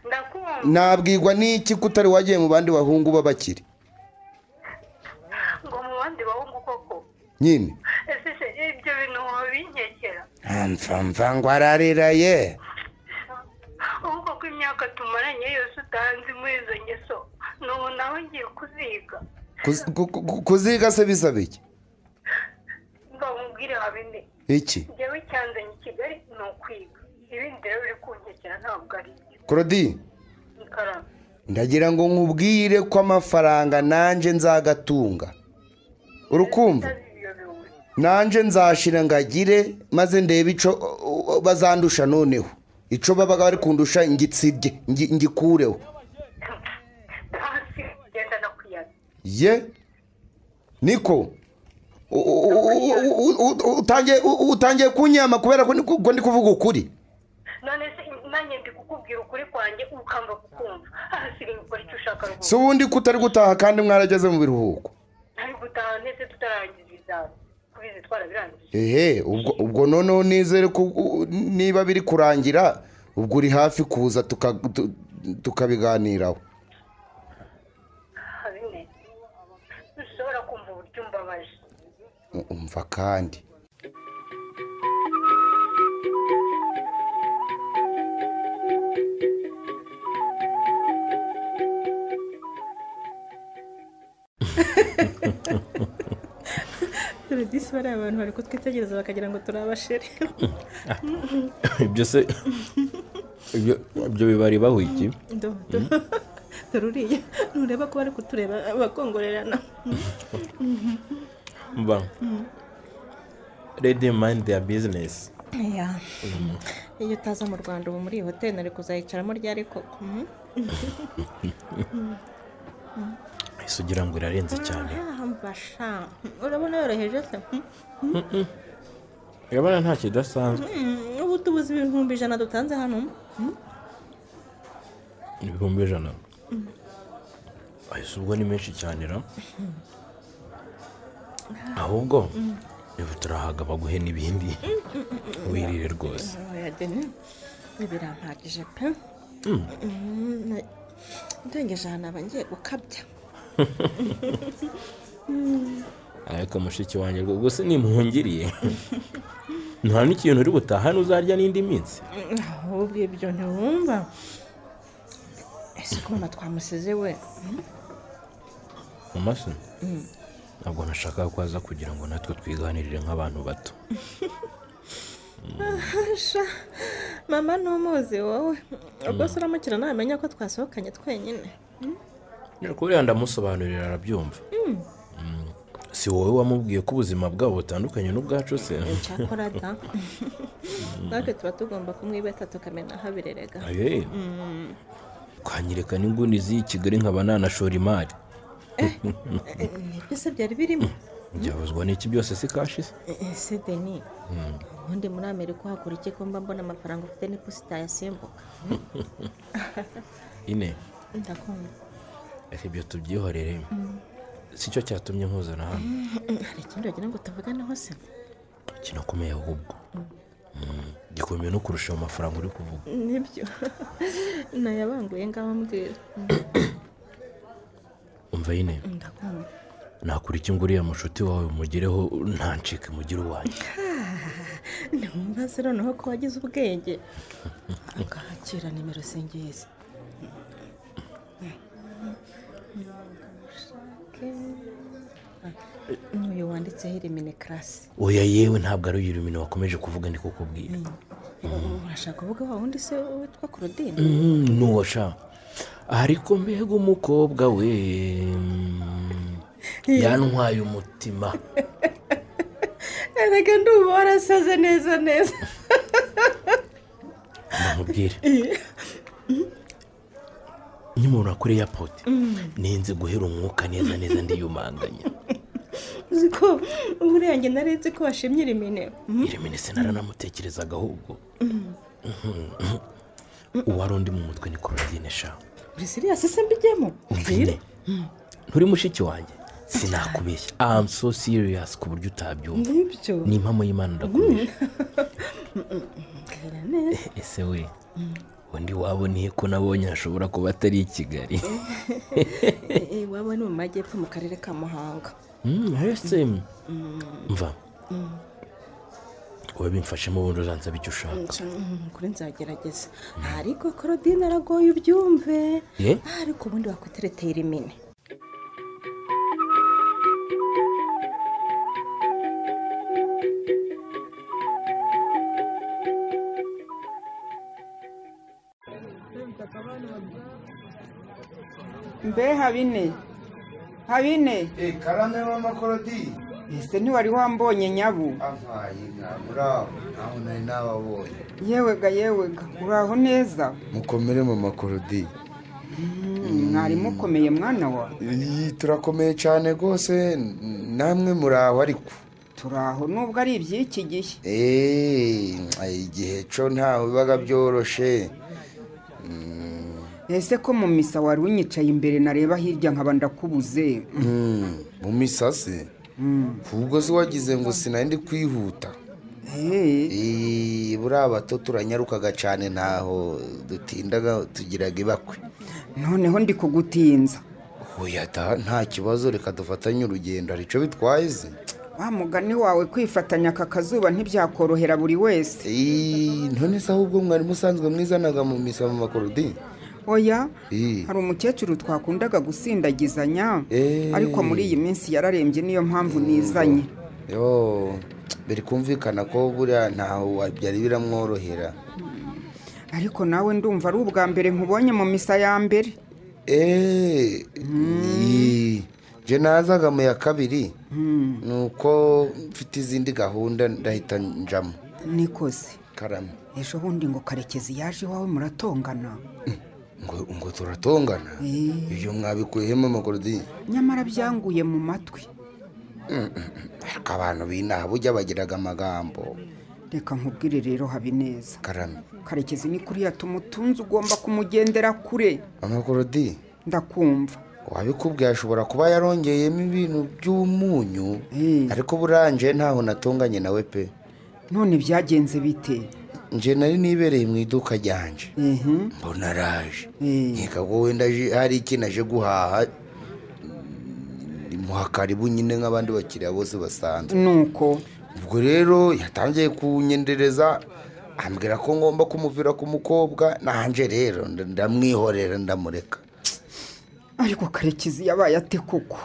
ndakumva nabwirwa n'iki kutari wagiye mu bandi bahungu b'abakire ngo mu bandi bahungu koko nyine ese ibyo bintu wabinkekera mva ngo ararira ye ahubwo ko imyaka tumaranye yose utanzi muri izo ngeso n'ubu nawe ngiye kuziga kuziga se bisaba iki mbabwire habine iki njyewe cyanzanye i Kigali ni ukwiga ibindi rero uri kunkekera ntabwo ari ibyo Claudine ndagira ngo nkubwire ko amafaranga nanje nzagatunga urukumva nanje nzashira ngagire maze ndebe ico bazandusha noneho ico babaga bari kundusha ngitsibye ngikureho ye niko utangiye kunyama kubera ko ndi kuvuga ukuri. none se nanjye ndi kukubwira ukuri kwanjye ukanga kukumva ahasigaye gukora icyo ushaka rwose. si ubundi ko utari gutaha kandi mwarageze mu biruhuko. ntari gutaha ndetse tutarangiza ibizami kubizi twarabirangije. ubwo noneho nizere ko niba biri kurangira ubwo uri hafi kuza tukabiganiraho. habine ntushobora kumva uburyo mbabaje. umva kandi dore disi bariya abantu bari kutwitegereza bakagira ngo turi abasheri. ibyo se ibyo bibari bahwiki. dore uriya ntureba ko bari kutureba bakongorerana. mba ready mind their business. iyo utaza mu Rwanda ubu muri iyi hoteli nari kuzayicaramo ryari koko. ese ugira ngo irarenze cyane. mbasha urabona yoroheje se. urabona nta kidasanzwe. ubu tubuze 100 dutanze hano. 100 ahise ubwo ni menshi cyane ra. ahubwo niba turahaga baguhe n'ibindi wirire rwose. birampagije pe. ndengeje ahantu aba ngiye gukabya. ariko mushiki wanjye rwose nimuhungiriye nta n'ikintu uri butaha n'uzarya n'indi minsi. ahubwo ibyo ntiwumva ese ko mama twamusize we. mama se ntabwo nashaka ko aza kugira ngo natwe twiganirire nk'abantu bato. mama ntumuzi wowe ubwo se uramukira ntamenya ko twasohokanye twenyine. kuriya ndamusobanurira arabyumva. si wowe wamubwiye ko ubuzima bwabo butandukanye n'ubwacu se. cyakora da natwe tuba tugomba kumwibeta tukamenya aho abirerega. twanyereka n'inguni z'iyi Kigali nkaba nanashora imari. nibyo se byari birimo. byabuzwa n'iki byose si kashi se. ese Deni ubundi muri Amerika uhakura iki ko mba mbona amafaranga ufite n'iposita yasimbuka. ine ndakumva. reka ibyo tubyihorere si cyo cyatumye nkuzana hano. hari ikindi wagira ngo tuvuganeho se. kinakomeye ahubwo gikomeye no kurusha amafaranga uri kuvuga. nibyo nayabanguye ngaho mbwira. umva ine ndakumva. nakura iki ngo uriya mushuti wawe umugireho ntancike mugire uwanjye. ntumva se noneho ko wagize ubwenge akakira nimero singezi. n'uyu wanditseho irimine karasi. oya yewe ntabwo ari uyu irimine wakomeje kuvuga ndi kukubwira. urashaka kuvuga wa wundi se witwa Claudine. n'uwo sha ariko mbega umukobwa we yantwaye umutima. erega ndumva warasaze neza neza. ndamubwire nk'umuntu kuri airport ninze guhera umwuka neza neza ndiyumanganya. uzi ko buriya njye nari nzi ko washimye irimine. irimine sinaranamutekerezaga ahubwo uwari undi mu mutwe ni Claudine sha. uri serious se mbijyemo. nturi mushiki wanjye sinakubeshya. I'm so serious ku buryo utabyumva. ni impamo y'Imana ndakubeshya. ese we undi waboneye ko nabonye hashobora kuba atari i Kigali. waba ni mu majyepfo mu karere ka Muhanga. ese mva wowe bimfashemo ubundi uzansaba icyo ushaka. kuri nzagerageza ariko Claudine aragoye ubyumve. ariko ubundi wakwiteretera irimine. mbe habine karame mama Claudine. ese ntiwari wambonye nyabu. bravo aho nari nababonye. yewega uraho neza. mukomere mama Claudine. mwari mukomeye mwana wa turakomeye cyane rwose namwe muri aho ariko turi aho nubwo ari iby'iki gihe igihe cyo ntawe bibaga byoroshye. ese ko mu misa wari unyicaye imbere nareba hirya nkaba ndakubuze. mu misa se ubwo se wagize ngo sinari kwihuta. buriya bato turanyarukaga cyane ntaho dutindaga tugiraga ibakwe. noneho ndi kugutinza. oya nta kibazo reka dufatanye urugendo hari icyo bitwaye se. wa mugani wawe kwifatanya aka kazuba ntibyakorohera buri wese. none se ahubwo mwari musanzwe mwizanaga mu misa mu makorodi. oya hari umukecuru twakundaga gusindagizanya ariko muri iyi minsi yararembye niyo mpamvu nizanye. biri kumvikana ko buriya ntaho byari biramworohera. ariko nawe ndumva ari ubwa mbere nkubonye mu misa ya mbere. je nazaga mu ya kabiri nuko mfite izindi gahunda ndahita njamo. nikoze karame ejo bundi ngo Karekezi yaje iwawe muratongana. ngo turatongana ibyo mwabikuyemo amakorodi. nyamara byanguye mu matwi. abantu b'inaha bujya bagiraga amagambo. reka nkubwire rero Habineza. karame Karekezi ni kuriya tumutunze ugomba kumugendera kure. amakorodi ndakumva. wabikubwiye ashobora kuba yarongeyemo ibintu by'umunyu ariko buranje ntaho natonganye nawe pe. none byagenze bite? nje nari nibereye mu iduka ryanje mbona araje nkeka ko wenda hari ikintu aje guhaha muha karibu nyine nk'abandi bakiriya bose basanzwe. nuko ubwo rero yatangiye kunyendereza ambwira ko ngomba kumuvira ku mukobwa nanjye rero ndamwihorera ndamureka. ariko Karekezi yabaye ate koko?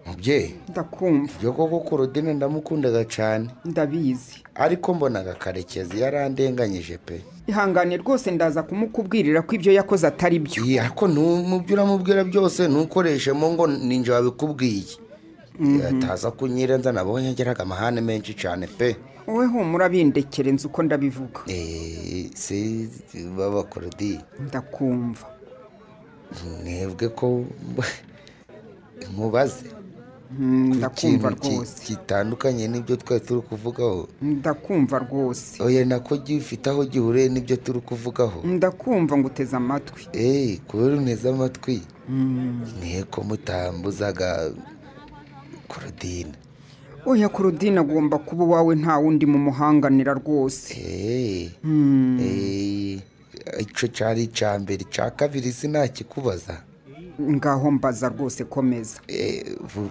mubyeyi ndakumva. ibyo koko Korodine ndamukundaga cyane. ndabizi ariko mbonaga Karekezi yarandenganyije pe. ihangane rwose ndaza kumukubwirira ko ibyo yakoze atari byo. ariko mubyo uramubwira byose ntukoreshemo ngo ninjye wabikubwiye. ataza kunyirenza nabonye ageraga amahane menshi cyane pe. wowe humura bindekere nzi uko ndabivuga. si baba Korodi. ndakumva. mwebwe ko nkubaze ndakumva rwose gitandukanye n'ibyo twari turi kuvugaho. ndakumva rwose. oya nako gifite aho gihuriye n'ibyo turi kuvugaho. ndakumva ngo uteze amatwi. kubera unteze amatwi nteko mutambuzaga Korodine. oya Korodine agomba kuba uwawe nta wundi mu muhanganira rwose. icyo cyari icya mbere. icya kabiri sinakikubaza. ngaho mbaza rwose komeza.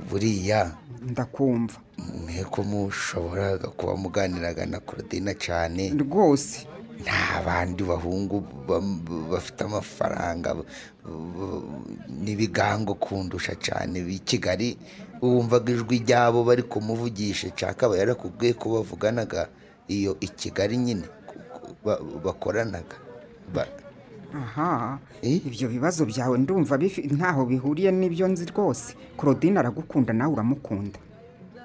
buriya ndakumva. nteko mushoboraga kuba muganiraga na Korodine cyane rwose. nta bandi bahungu bafite amafaranga n'ibigango kundusha cyane b'i Kigali wumvaga ijwi ryabo bari kumuvugisha cyakaba yarakubwiye ko bavuganaga iyo i Kigali nyine bakoranaga. aha ibyo bibazo byawe ndumva ntaho bihuriye n'ibyo nzi rwose. Korodine aragukunda nawe uramukunda.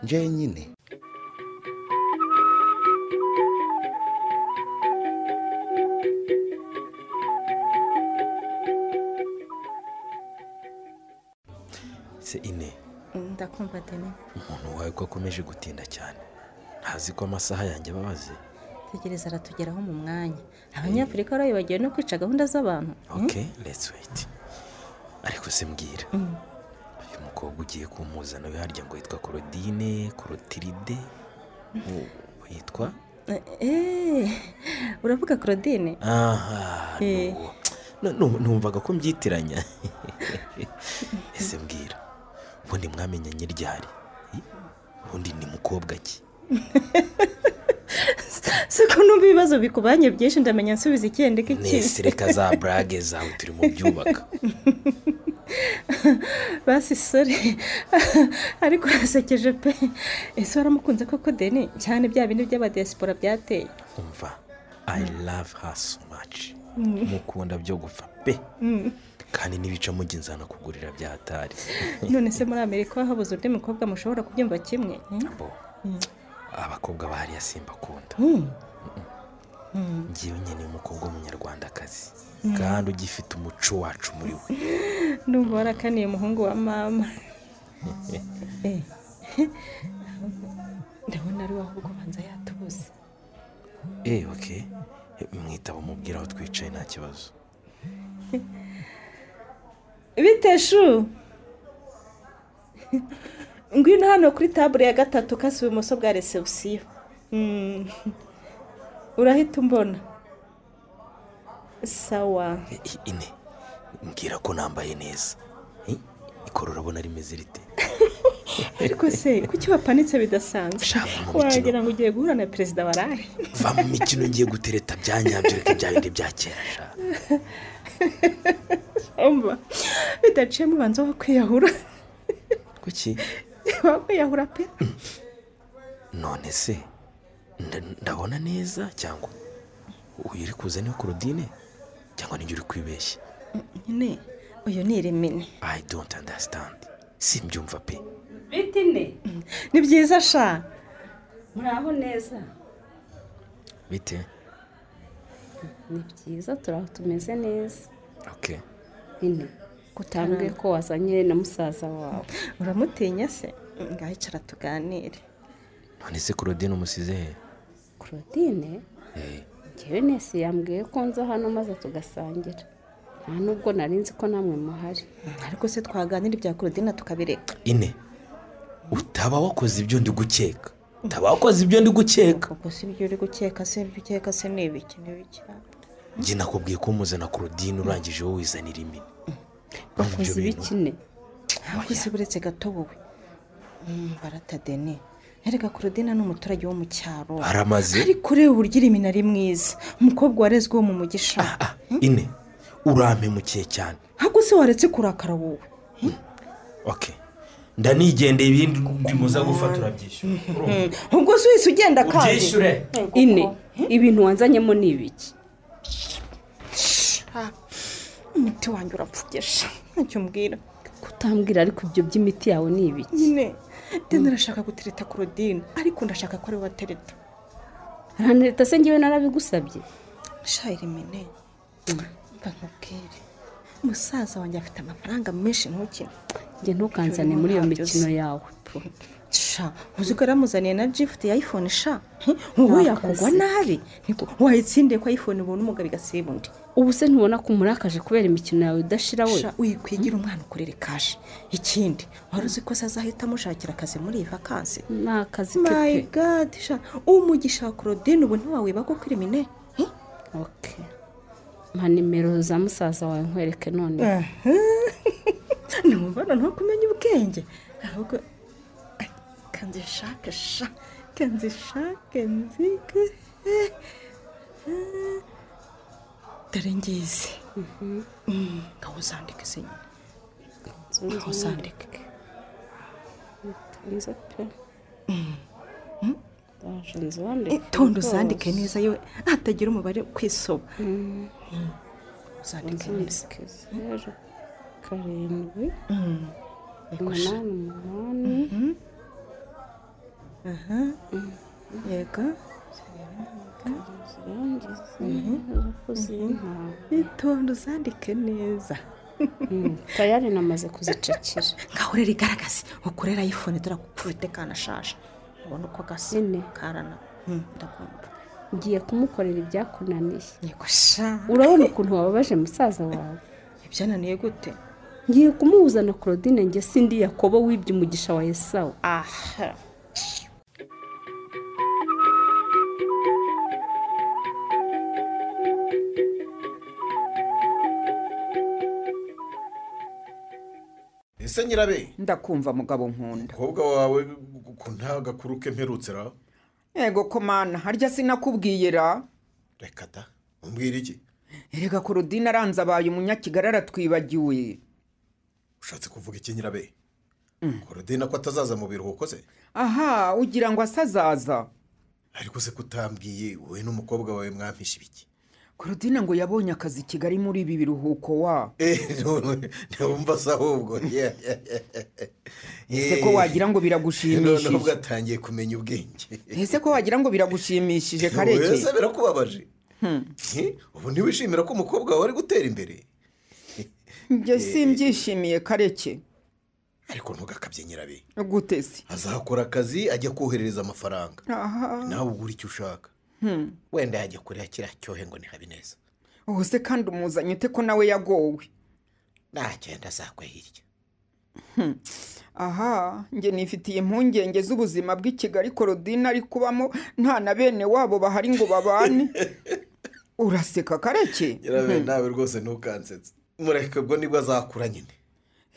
nje nyine se ine. ndakumva Deni. umuntu wawe ko akomeje gutinda cyane ntazi ko amasaha yanjye ababaze. tegereza aratugeraho mu mwanya. abanyafurika barayibagiwe no kwica gahunda z'abantu. let's wait. ariko se mbwira uyu mukobwa ugiye kumuzana we harya ngo yitwa Korodine Korotiride yitwa uravuga Korodine? aha numvaga ko mbyitiranya. ese mbwira ubundi mwamenyanye ryari? ubundi ni mukobwa ki? siko numva ibibazo bikubanye byinshi ndamenya nsubiza ikiyendeke iki. nese reka za brage zawe turi mu byubaka. basi sore ariko urasekeje pe. ese waramukunze koko Deni cyane bya bindi by'abadiaspora byateye? umva I love her so much. mukunda byo gupfa pe. kandi n'ibica muginzana kugurira byatari. none se muri Amerika habuze undi mukobwa mushobora kubyumva kimwe? abakobwa bahariya simbakunda. ngiye nyine umukobwa w'umunyarwandakazi kandi ugifite umuco wacu muri we. ndumva warakaniye umuhungu wa mama. ndabona ari waho ubwo banza yatubuze. Okay, mwitaba umubwira aho twicaye nta kibazo. bite shu? ngwino hano kuri table ya gatatu kasi ibumoso bwa reception. urahita umbona. sawa. Ine mbwira ko nambaye neza. ikoro urabona rimeze rite? ariko se kuki wapanitse bidasanzwe? wagira ngo ugiye guhura na perezida warahe? va mu mikino ngiye gutereta byanyabyo reka bya bindi bya kera sha. umva bidaciye mu banza wakwiyahura. kuki? wakwiyahura pe. none se ndabona neza cyangwa uyu uri kuza ni Claudine cyangwa nijye uri kwibeshya? nyine uyu ni Iremine. I don't understand. simbyumva pe. bitine ni byiza sha. muraho neza? bite? ni byiza turaho tumeze neza. Okay. ine kutambwiye ko wazanye na musaza wawe. uramutinya se? ngaho icara tuganire. none se Claudine umusize he? Claudine? njyewe nese yambwiye ko nza hano maze tugasangira. nta nubwo nari nzi ko namwe muhari. ariko se twaganira ibya Claudine tukabireka. ine utaba wakoze ibyo ndi gukeka. utaba wakoze ibyo ndi gukeka. ubwo si ibyo uri gukeka se? ibyo ukeka se ni ibiki? njye nakubwiye ko muzana Claudine urangije wowe wizanira Imini. wakoze ibiki ne? ahubwo se buretse gato wowe. baratadene. erega Claudine ni umuturage wo mu cyaro. aramaze. ariko ureba uburyo Iremine ari mwiza. umukobwa warezweho mu mugisha. ine urampemukiye cyane. ahubwo se waretse kurakara wowe. Okay. ndanigendeye ibindi bimuza gufata urabyishyura. ubwo se wese ugenda kandi ubyishyure. ine ibintu wanzanyemo ni ibiki? umuti wanjye urapfugesha. ntacyo mbwira. kutambwira ariko ibyo by'imiti yawe ni ibiki? nyine ndenda ndashaka gutereta Claudine ariko ndashaka ko ari watereta. ntanereta se ngewe narabigusabye? sha Iremine mva nkubwire umusaza wanjye afite amafaranga menshi ntukine. njye ntukanzane muri iyo mikino yawe. sha uzi ko yaramuzaniye na gift ya iPhone sha. wowe yakugwa nabi wayitsindiye ko iPhone ubona umugabo igasiba undi. ubu se ntubona ko umurakaje kubera imikino yawe udashira we? sha uyikwigira umwana ukorere kaje. ikindi wari uzi ko azahita amushakira akazi muri iyi vakansi? ni akazi my ke pe. god sha umugisha wa Claudine ubu ntiwawiba ko Iremine. okay mpa nimero za musaza wawe nkwereke none. numva noneho kumenya ubwenge. ahubwo kanzishake sha kanzishake nzige. dore ngizi. ngaho uzandike se nyine. ngaho uzandike. nze pe. ndaje nzandike. tonde uzandike neza yewe hatagira umubare kwisoba. uzandike neza. 7 8 yego. tonde uzandike neza. tayari namaze kuzicakira. ngaho rero igaragaze ukorera iPhone dore gupfurite kanashasha. ubona uko gasa karana. ndakumva. ngiye kumukorera ibyakunaniye. yego sha. urabona ukuntu wababaje musaza wawe? ibyananiye gute? ngiye kumuhuza na Claudine njye sindi Yakobo wibye umugisha wa Esawu. aha ese nyirabe? ndakumva mugabo nkunda. umukobwa wawe ko nta gakuru ke mperutse ra? yego komana harya sinakubwiye ra? reka da umbwira iki? erega Claudine aranze abaye umunyakigali aratwibagiwe. ushatse kuvuga iki nyirabe? Claudine ko atazaza mu biruhuko se? aha ugira ngo asazaza. ariko se kutambwiye wowe n'umukobwa wawe mwampisha ibiki? Claudine ngo yabonye akazi Kigali muri ibi biruhuko wa. ntiwumva se ahubwo. ese ko wagira ngo biragushimishije? nubwo atangiye kumenya ubwenge. ese ko wagira ngo biragushimishije kareke? ese birakubabaje? ubu ntiwishimira ko umukobwa wawe ari gutera imbere? njye simbyishimiye Kareke. ariko ntugakabye nyirabe. gute se? azakora akazi ajya koherereza amafaranga. aha nawe ugura icyo ushaka. wenda yajya kureba kiriya cyohe ngo ni Habineza. ubu se kandi umuzanye ute ko nawe yagowe? nagenda azakwe hirya. aha njye nifitiye impungenge z'ubuzima bw'i Kigali Korodina ari kubamo nta na bene wabo bahari ngo babane. uraseka Kareke? nyirabe nawe rwose ntukansetse. mureke ubwo nibwo azakura nyine.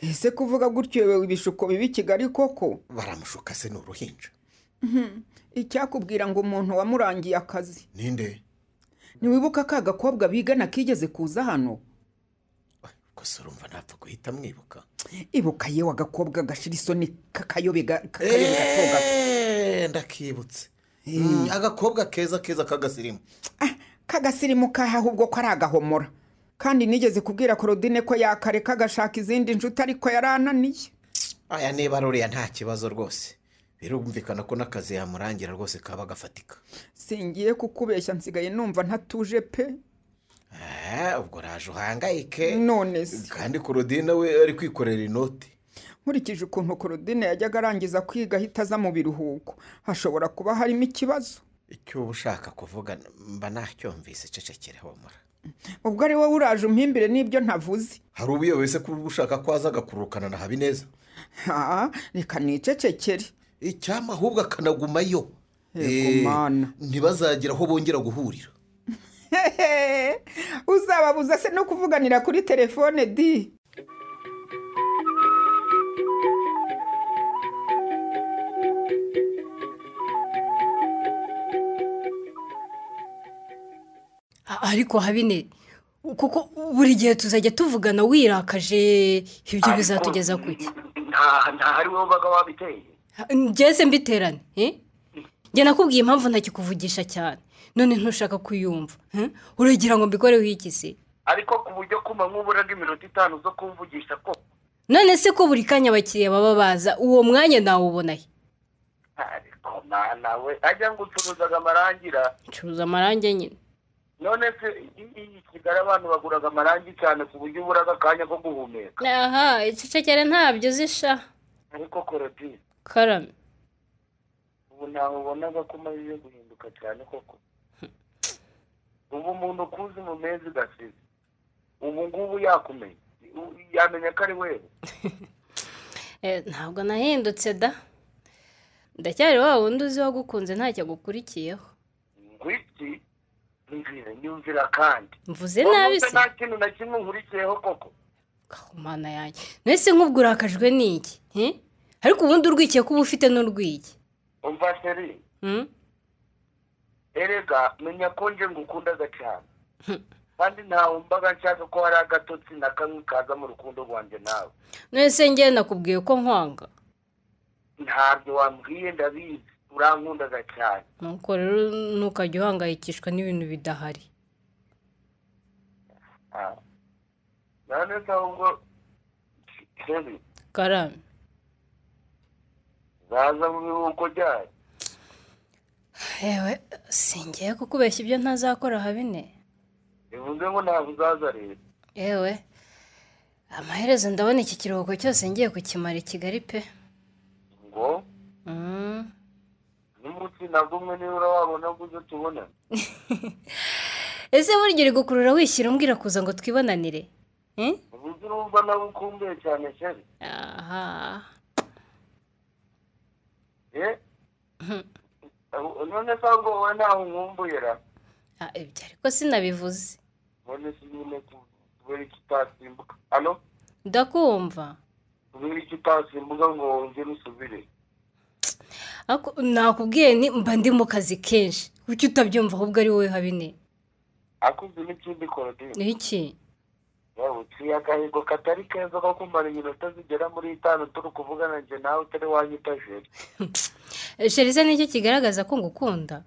ese kuvuga gutyo yewe ibishuko bibi Kigali koko? baramushuka se ni uruhinja. icyakubwira ngo umuntu wamurangiye akazi ninde? ntiwibuka ka gakobwa bigana kigeze kuza hano? gusa urumva ntapfa guhita mwibuka. ibuka yewe agakobwa gashira isoni kakayobe gatoga. ndakibutse. agakobwa keza k'agasirimu. k'agasirimu kaha ahubwo ko ari agahomora. kandi nigeze kubwira Korodine ko yakareka agashaka izindi nshuti ariko yarananiye. aya niba ruriya nta kibazo rwose. birumvikana ko n'akazi yamurangira rwose kaba gafatika. singiye kukubeshya nsigaye numva ntatuje pe. ubwo raje uhangayike. none se kandi Korodine we ari kwikorera inoti. nkurikije ukuntu Korodine yajyaga arangiza kwiga ahita aza mu biruhuko hashobora kuba harimo ikibazo. icyo uba ushaka kuvuga mba nacyumvise cecekere homora. ubwo ari wowe uraje umpimbire n'ibyo ntavuze. hari ubuyobe se kuba ushaka ko aza agakurukana na Habineza? reka nicecekere. icyama ahubwo akanagumayo. ntibazagira aho bongera guhurira. uzababuza se no kuvuganira kuri telefone di. ariko Habine kuko buri gihe tuzajya tuvugana wirakaje ibyo bizatugeza kuki? ntahari wowe ubaga wabiteye. njyese mbiterane njye nakubwiye impamvu ntakikuvugisha cyane none ntushaka kuyumva. uragira ngo mbikoreho iki se? ariko ku buryo kuma nk'uburaga iminota 5 zo kumvugisha ko. none se ko buri kanya abakiriya baba baza uwo mwanya nawubona he? ariko nawe ajya ngo ucuruzaga amarangira. ncuruza amarangi nyine. none se iyi Kigali abantu baguraga amarangi cyane ku buryo uburaga akanya ko guhumeka. aha icecekere ntabyo zisha. ariko Korodine Karame ubu ntawe ubonaga ko umaze guhinduka cyane koko. ubu umuntu ukuzi mu mezi gasize ubu ngubu yakumenya yamenya ko ari wewe. ntabwo nahindutse da ndacyari wa wundi uzi wagukunze ntacyo agukurikiyeho. ngwiki nyumvira kandi mvuze nabi se? nta kintu na kimwe nkurikiyeho koko. mana yanjye nese nk'ubwo urakajwe n'iki? ariko ubundi urwikiye kuba ufite n'urwiki. umva seri erega menya ko nje ngukundaga cyane kandi ntawe mbaga nshaka ko hari agatotsi na kamwe kaza mu rukundo rwanjye nawe. nese njye nakubwiye ko nkwanga? ntabyo wambwiye ndabizi urankundaga cyane. nuko rero ntukajya uhangayikishwa n'ibintu bidahari. none se ahubwo seri Karame zaza mu biruhuko ryari? yewe singiye kukubeshya ibyo ntazakora Habine. bivuze ngo ntabwo uzaza rero. yewe amaherezo ndabona iki kiruhuko cyose ngiye kukimara i Kigali pe. ngo n'umunsi nabwo umwe niba urabona ko uzo tubona. ese burya uri gukurura wishyira umbwira kuza ngo twibonanire? uburyo urumva nawe ukumbuye cyane seri. aha none se ngo wowe ntawe nkumbuye ra? ibyo ariko sinabivuze. none se nyine kubera iki utasimbuka? hano ndakumva. kubera iki utasimbuka ngo wongere usubire? nakubwiye mba ndi mu kazi kenshi kuki utabyumva ahubwo ari wowe Habine. akuze n'ikindi Korodine. iki? yewe uciye agahigo katari keza ko kumara iminota zigera muri 5 turi kuvugana njye nawe utari wanyita jeri. sheri se nicyo kigaragaza ko ngukunda?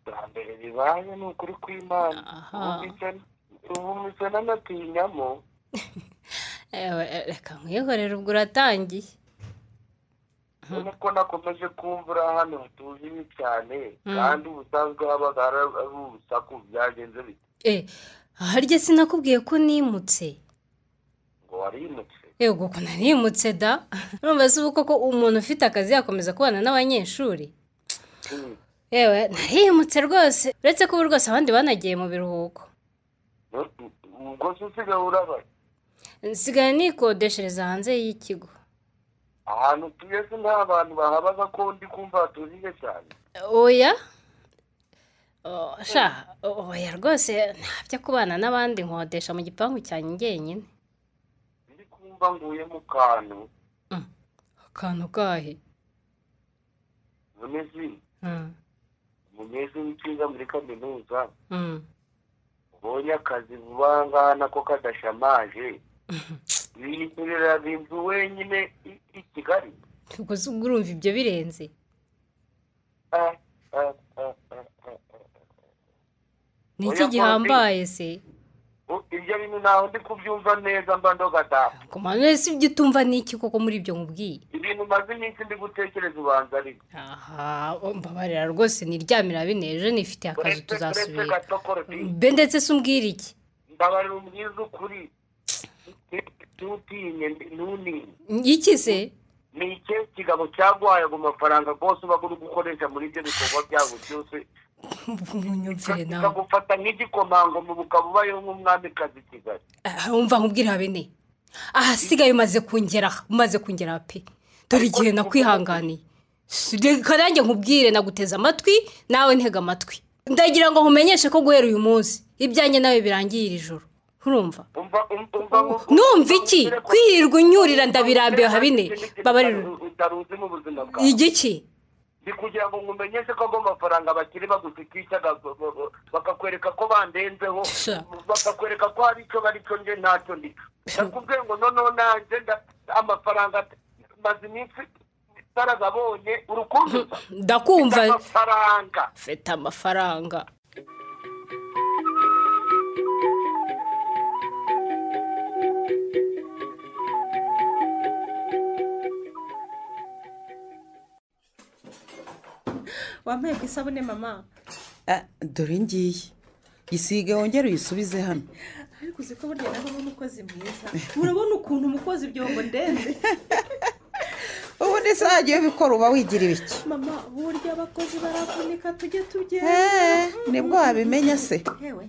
bwa mbere bibaye ni ukuri kw'Imana. ubu mise n'amatinyamo. reka nkwihorere ubwo uratangiye. nuko nakomeje kumvura hano hatuje cyane kandi ubusanzwe habaga ari urusaku byagenze bite harya sinakubwiye ko nimutse ngo warimutse yego ko narimutse da urumva se ubu koko umuntu ufite akazi yakomeza kubana n'abanyeshuri yewe narimutse rwose uretse ko ubu rwose abandi banagiye mu biruhuko ubwo se usigaye urabaye nsigaye nikodeshereza hanze y'ikigo ahantu utuye se nta bantu bahabaga ko ndi kumva hatuje cyane oya oya rwose ntabyo kubana n'abandi nkodesha mu gipangu cyanjye njyenyine ndi kumva nguye mu kantu akantu kahe umunyeshuri wikiga muri kaminuza ubonye akazi vuba ngaha nako kadashamaje wikorera inzu wenyine i Kigali ubwo se ubwo urumva ibyo birenze ni iki gihambaye se ibyo bintu ntaho ndi kubyumva neza mba ndogataha ku mpamvu wese ibyo utumva ni iki koko muri ibyo nkubwiye ibintu maze iminsi ndi gutekereza ubanza ariko mbabarira rwose niryamira bineje nifitiye akazi tuzasubira be ndetse se umbwira iki mbabarira umbwiza ukuri ntutinye ntunini iki se ni iki kigabo cyagwaye mu mafaranga rwose uba uri gukoresha muri ibyo bikorwa byabo byose munyumvire nawe ikagufata nk'igikomangoma ukaba ubayeho nk'umwamikazi Kigali wumva nkubwira bene ahasigaye umaze kungera pe dore igihe nakwihanganiye reka nanjye nkubwire naguteze amatwi nawe ntega amatwi ndagira ngo nkumenyeshe ko guhera uyu munsi ibyanjye nawe birangiye iri joro urumva numva iki kwirirwa unyurira ndabirambiwe habine babarira utaruzi mu buzima bwawe igiki ni kugira ngo nkumenyeshe ko ago mafaranga bakiri bagusikisha bakakwereka ko bandenzeho bakakwereka ko hari icyo bari cyo nje ntacyo ndicyo nakubwiye ngo noneho nanjye amafaranga maze iminsi taragabonye urukundo ndakumva amafaranga fete amafaranga wampaye isabune mama dore ngiye isige wongere uyisubize hano ariko uzi ko burya nawe umukozi mwiza urabona ukuntu umukozi ibyombo ndende ubundi se wagiye bikora uba wigira ibiki mama burya abakozi baravunika tujye tugenda nibwo wabimenya se yewe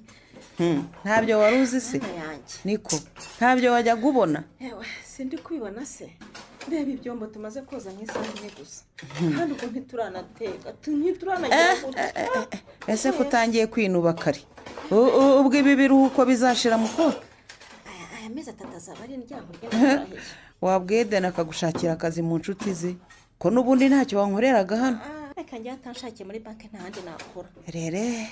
ntabyo wari uzi se niko ntabyo wajyaga ubona yewe sindi kubibona se reba ibyombo tumaze koza mu isaha imwe gusa kandi ubwo ntituranateka ntituranagera ese ko utangiye kwinuba kare ubwo ibi biruhuko bizashira mu koko aya mezi atatu azaba ari indyango ry'amarahiye wabwiye deni akagushakira akazi mu nshuti ze ko n'ubundi ntacyo wankoreraga hano reka njye atanshakiye muri banki ntahandi nakora rere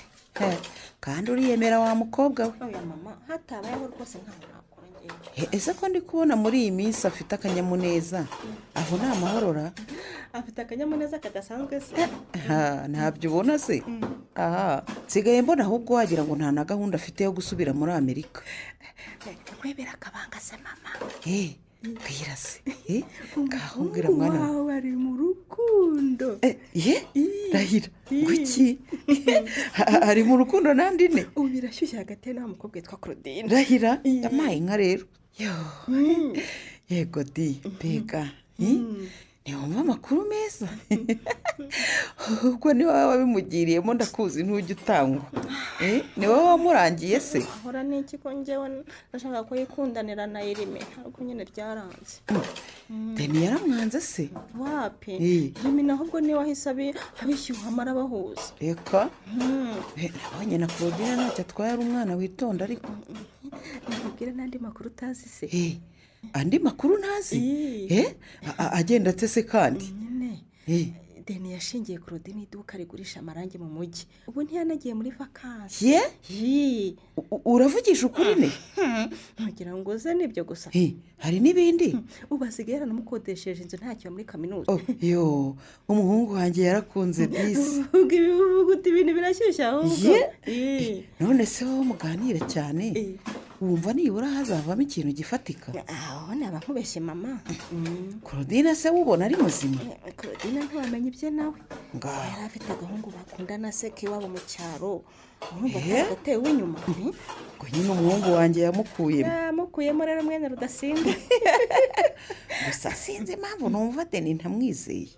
kandi uriyemera wa mukobwa we oya mama hatabayeho rwose ntabwo nakora ese ko ndi kubona muri iyi minsi afite akanyamuneza aho ni amahorora afite akanyamuneza kadasanzwe se ntabyo ubona se aha nsigaye mbona ahubwo wagira ngo nta na gahunda afite yo gusubira muri Amerika kwibera akabanga se mama bwira se ngahumbwira mwana wawe bari mu rukundo rahira guki ari mu rukundo nandi ne ubu birashyushye hagati n'uwo mukobwa witwa Claudine rahira yamaye inka rero yego di mbega ntiwumva amakuru meza ubwo ni wowe wabimugiriyemo ndakuzi ntujya utangwa ni wowe wamurangiye se ahora n'iki ko njyewe ndashaka ko yikundanira na Irime ntabwo nyine ryaranze deni yaramwanze se wapi Irime ahubwo niwe wahise abishyuha amara bahuza reka nabonye na Claudine ntacyo atwaye ari umwana witonda ariko nakubwira n'andi makuru utazi se andi makuru ntazi agenda atese kandi deni yashingiye Claudine iduka rigurisha amarangi mu mujyi ubu ntiyanagiye muri vakansi uravugisha ukuri ne ntugira ngo uze nibyo gusa hari n'ibindi ubu asigaye yaranamukodesheje inzu ntacyo muri kaminuza umuhungu wanjye yarakunze disi uvuga uti ibintu birashyushye ahubwo none se wowe muganire cyane wumva nibura hazavamo ikintu gifatika. aho naba nkubeshye mama. Claudine se wubona ari muzima? Claudine ntiwamenya ibye nawe yari afite agahungu bakundana se k'iwabo mu cyaro urumva ko gatewe inyuma. ngo nyine umuhungu wanjye yamukuyemo rero mwene Rudasinga. gusa sinzi impamvu numva Deni ntamwizeye.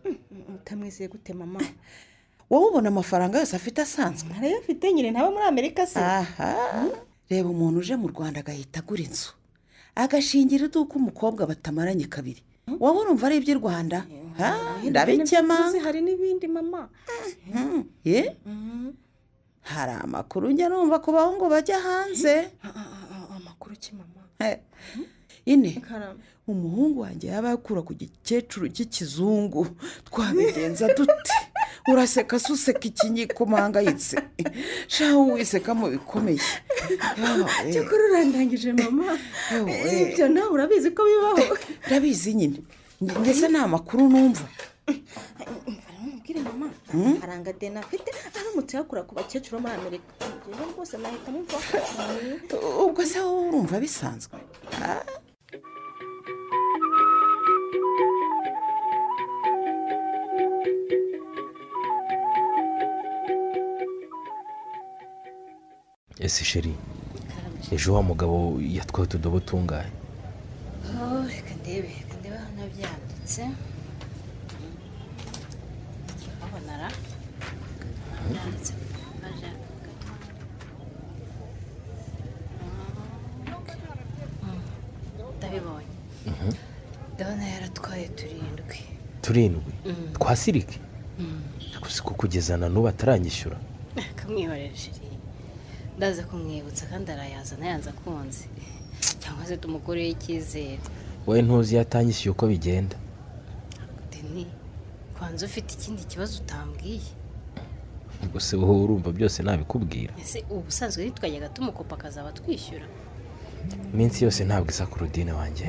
utamwizeye gute mama? wowe ubona amafaranga yose afite asanzwe? narayo afite nyine ntaba muri Amerika se. reba umuntu uje mu Rwanda agahita agura inzu agashingira iduka umukobwa batamaranye kabiri. wowe urumva ari iby'i Rwanda? ndabikema. hari n'ibindi mama. hari amakuru njya numva ku bahungu bajya hanze. amakuru ki mama? ine umuhungu wanjye yaba yakura ku gikecuru cy'ikizungu twabigenza dute? uraseka se useka ikinyiko mpangayitse shaho wiseka mu bikomeye. cyakora urandangije mama. ibyo nawe urabizi ko bibaho? ndabizi nyine ndetse nta makuru numva. mbwire mama amafaranga Deni afite aramutse yakura ku bakecuru muri Amerika njyewe rwose nahita mumva. ubwo se wowe urumva bisanzwe? ese sheri ejo wa mugabo yatwaye utudobo tungahe? reka ndebe hano byanditse. abonara byanditse ndabibonye. ndabona yaratwaye turindwi. twa sirike? gusa kugeza na n'ubu ataranyishyura. kamwihorere sheri ndaza kumwibutsa kandi arayazana yanze akunze cyangwa se tumukoreye icyizere. wowe ntuzi yatanyishyuye uko bigenda. Deni kwanza ufite ikindi kibazo utambwiye? gusa wowe urumva byose nabikubwira. ese ubusanzwe nitwajyaga tumukopa akazaba twishyura? iminsi yose ntabwo isa Claudine wanjye.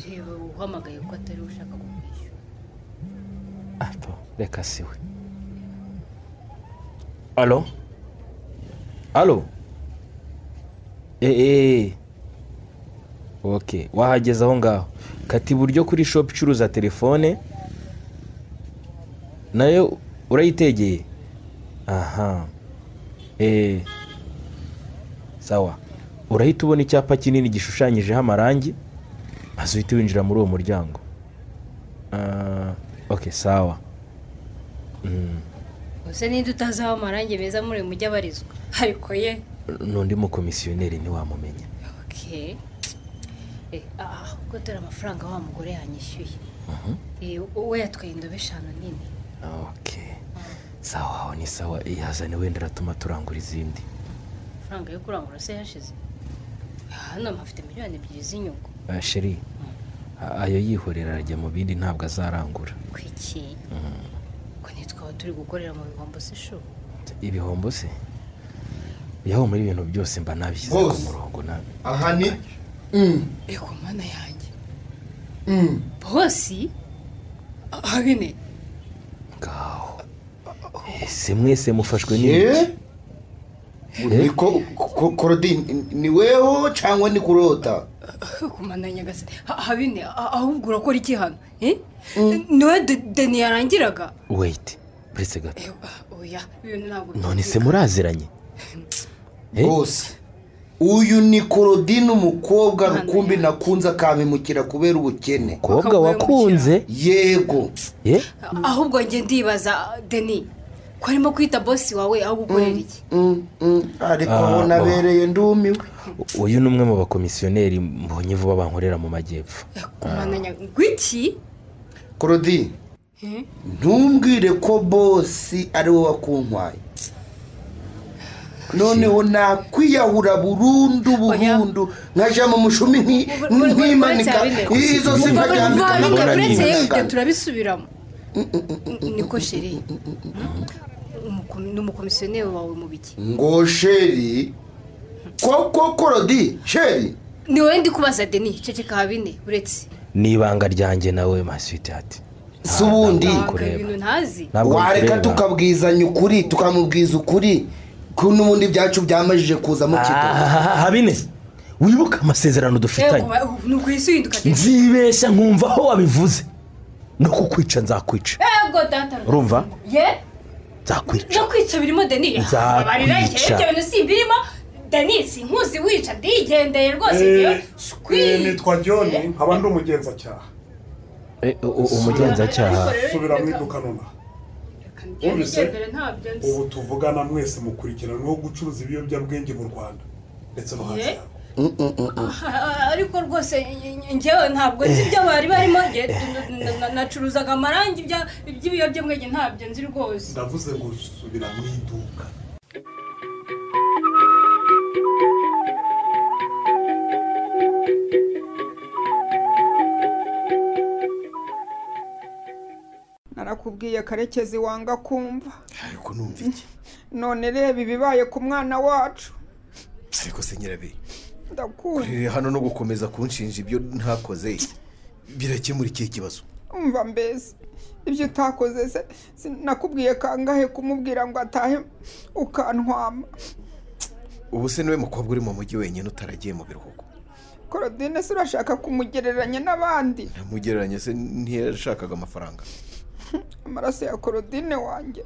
reba uhamagaye ko atari ushaka kumwishyura. reka siwe. alo ok wahageze aho ngaho kata iburyo kuri shop icuruza telefone nayo urayitegeye. sawa urahita ubona icyapa kinini gishushanyijeho amarangi maze uhita winjira muri uwo muryango. ok sawa. ese ninde utazaho amarangi meza muri mujya abarizwa? ariko ye n'undi mukomisiyoneri ntiwamumenya. ok ubwo dore amafaranga wa mugore yanyishyuye. we yatwaye indobo 5 nini. ok sawa aho ni sawa. yazane wenda aratuma turangura izindi. amafaranga yo kurangura se yashize? hano mpafite miliyoni 2 z'inyungu. sheri ayo yihorera arajya mu bindi ntabwo azarangura. kwiki? ko nitwaba turi gukorera mu bihombo se shu? ibihombo se? yaho muri ibintu byose mba nabishyize ku murongo nabi. aha ni eko mana yanjye. bosi habine ngaho ese mwese mufashwe n'iki? niko Claudine ni weho cyangwa ni kurota? kumana nyagase habine ahubwo urakora iki hano? niwe Deni yarangiraga? wait presse gato. oya ibintu ntabwo. none se muraziranye? bose uyu ni Claudine umukobwa rukumbi nakunze akamimukira kubera ubukene. umukobwa wakunze? yego. ahubwo njye ndibaza Deni ko arimo kwita bosi wawe aho gukorera iki? ariko nabereye ndumiwe. uyu ni umwe mu bakomisiyoneri mbonye vuba bankorera mu majyepfo. kumananya gwiki? Claudine ntumbwire ko bosi ari wowe wakuntwaye. noneho nakwiyahura burundu nkaja mu mushumi nkimanika izo sifa ryambika turabisubiramo. niko sheri n'umukomisiyoneri wawe mu biki? ngo sheri koko Claudine sheri ni wowe ndi kubaza Deni ceceka habine uretse n'ibanga ryanjye nawe maswiti ati si ubundi ibintu ntazi wareka tukabwizanya ukuri tukamubwiza ukuri ko n'ubundi byacu byamajije kuzamo kido habine wibuka amasezerano dufitanye nzibeshya nkumva aho wabivuze no kukwica nzakwica yego data urumva ye nzakwica no kwica birimo Denis barira cyane ibintu si birimo Denis nkuzi wica ndigendeye rwose nitwa John nkaba ndi umugenzacyaha umugenzacyaha subira mu iduka nona ubu tuvugana mwese mukurikiranyweho gucuruza ibiyobyabwenge mu Rwanda ndetse no hanze ariko rwose njyewe ntabwo nzi ibyo bari barimo nacuruzaga amarangi by'ibiyobyabwenge ntabyo nzi rwose ndavuze ngo subira mu iduka narakubwiye Karekezi wanga kumva ariko numva iki none reba ibibaye ku mwana wacu ariko se Nyirabe ndakumva hano no gukomeza kunshinja ibyo ntakoze birakemura ikihe kibazo umva mbese ibyo utakoze se nakubwiye kangahe kumubwira ngo atahe ukantwama ubu se niwe mukobwa uri mu mujyi wenyine utaragiye mu biruhuko Claudine se urashaka kumugereranya n'abandi mugereranya se ntiyashakaga amafaranga amaraso ya Claudine wanjye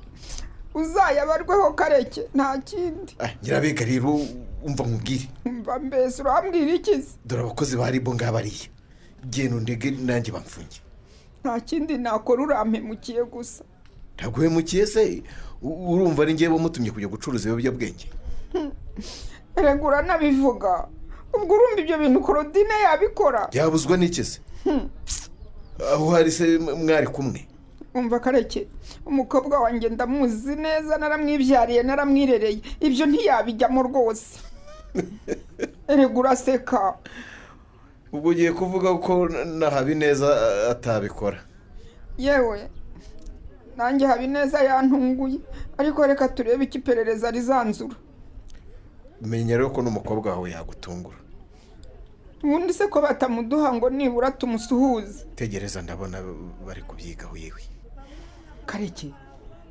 uzayabarweho Kareke nta kindi Nyirabega rero umva nkubwire umva mbese urambwira iki dore abakozi bari bo ngabariye geno ndege nanjye bamfunge nta kindi nakora urampemukiye gusa ntaguhemukiye se urumva ari ngewe mutumye kujya gucuruza ibiyobyabwenge regura nabivuga ubwo urumva ibyo bintu Claudine yabikora yabuzwa n'iki se aho hari se mwari kumwe umva Kareke umukobwa wanjye ndamuzi neza naramwibyariye naramwirereye ibyo ntiyabijyamo rwose regura seka ubwo ugiye kuvuga ko na Habineza atabikora yewe nanjye Habineza yantunguye ariko reka turebe ikiperereza rizanzura menya rero ko n'umukobwa wawe yagutungura ubundi se ko batamuduha ngo nibura tumusuhuze tegereza ndabona bari kubyigaho yewe Kareke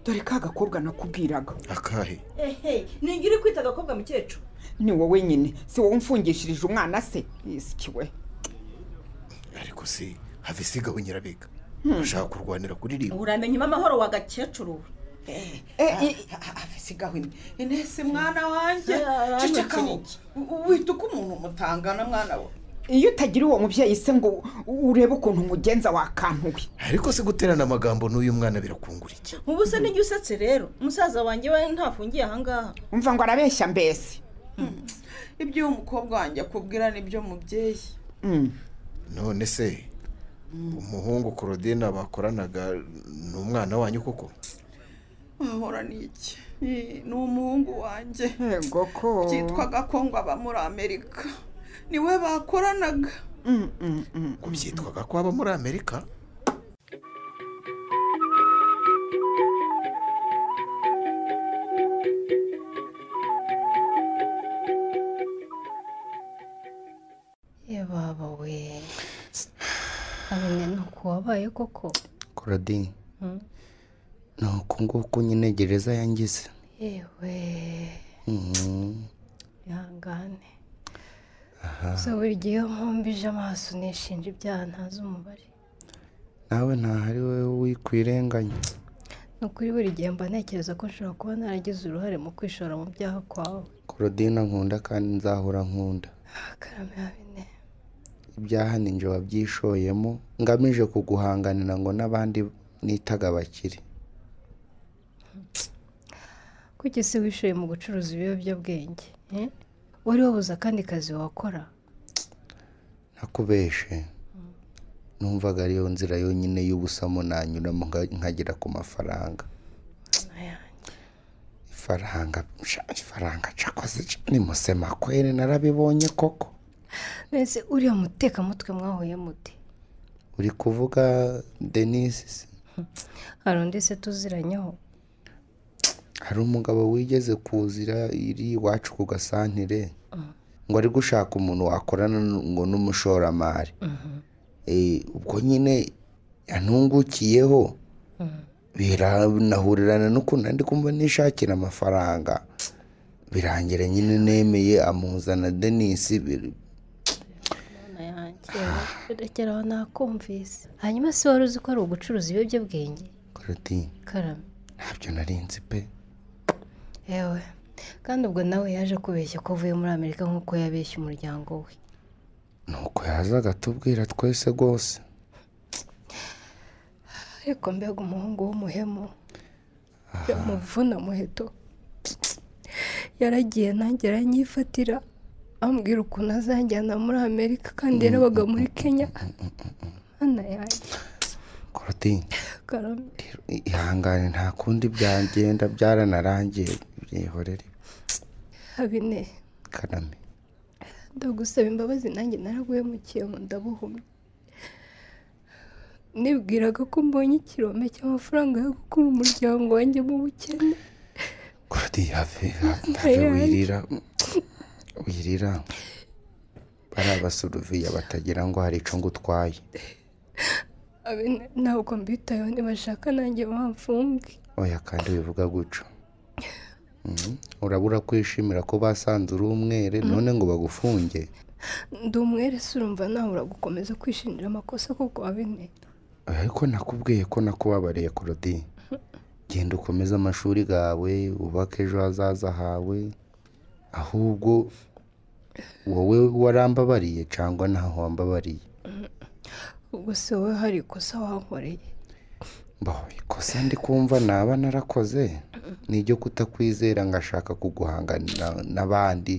dore ka gakobwa nakubwiraga akahe ningi uri kwita agakobwa mukecuru ni wowe nyine si wowe umfungishirije umwana se isikiwe ariko si have sigaho Nyirabega ushaka kurwanira kuri ribo uramenye amahoro wa gakecuru sigaho inese mwana wanjye cecekaho wita uko umuntu mutangana mwana we iyo utagira uwo mubyeyi se ngo urebe ukuntu umugenza wakantuwe ariko se guterana amagambo n'uyu mwana birakungura iki ubu se n'ijya usatse rero umusaza wanjye we ntafungiye ahangaha umva ngo arabeshya mbese ibyo umukobwa wanjye akubwira nibyo mubyeyi none se umuhungu Claudine bakoranaga n'umwana wanyu koko ahora niki ni umuhungu wanjye yego ko cyitwaga ko ngo aba muri Amerika niwe bakoranaga kubyitwaga ko aba muri Amerika ye baba we abone nuko wabaye koko Claudine nuko nguko nyine gereza yangize yewe yangane so buri gihe nkumbije amaso nishinja ibyaha ntazi umubare nawe ntahari wowe wikwirenganya ni ukuri buri gihe mba ntekereza ko nshobora kuba naragize uruhare mu kwishora mu byaha kwawe Claudine nkunda kandi nzahora nkunda karame Habine ibyaha ninjye wabyishoyemo ngamije kuguhanganira ngo n'abandi nitaga abakire kuki se wishoye mu gucuruza ibiyobyabwenge wari wabuze akandi kazi wakora nakubeshe numvaga ariyo nzira yonyine y'ubusamo nanyuramo nkagera ku mafaranga ifaranga cakoze ni musema kwere narabibonye koko mbese uriya mutekamutwe mwahuye muti uri kuvuga Denis hari undi se tuziranyeho hari umugabo wigeze kuzira iri iwacu ku gasantire ngo ari gushaka umuntu wakorana ngo n'umushoramari ubwo nyine yantungukiyeho biranahurirana n'ukuntu ndi kumva nishakira amafaranga birangira nyine nemeye amuzana Denise rekera aho nakumvise hanyuma se wari uzi ko ari ugucuruza ibiyobyabwenge Claudine karame ntabyo narinzi pe yewe kandi ubwo nawe yaje kubeshya ko avuye muri Amerika nk'uko yabeshya umuryango we nuko yazaga tubwira twese rwose ariko mbega umuhungu w'umuhemu yamuvuna muheto yaragiye nanjye aranyifatira ambwira ukuntu azanjyana muri Amerika kandi yarabaga muri Kenya hano yanjye Claudine karame ihangane nta kundi byagenda byaranarangiye byihorere Habine karame ndagusaba imbabazi nanjye naraguhemukiye ngo ndabuhumye nibwiraga ko mbonye ikirombe cy'amafaranga yo gukura umuryango wanjye mu bukene Claudine have wirira bari abasuruviya batagira ngo hari icyo ngutwaye ntabwo mbitayeho ntibashaka nanjye bamfunge oya kandi bivuga guca urabura kwishimira ko basanze uri umwere none ngo bagufunge ndi umwere se urumva ntabura gukomeza kwishimira amakosa kuko Habine ariko nakubwiye ko nakubabariye Claudine genda ukomeze amashuri yawe ubake ejo hazaza hawe ahubwo wowe warambabariye cyangwa ntaho wambabariye ubwo se wowe hari ikosa wankoreye ikosa ndi kumva naba narakoze ni iryo kutakwizera ngashaka kuguhanganira n'abandi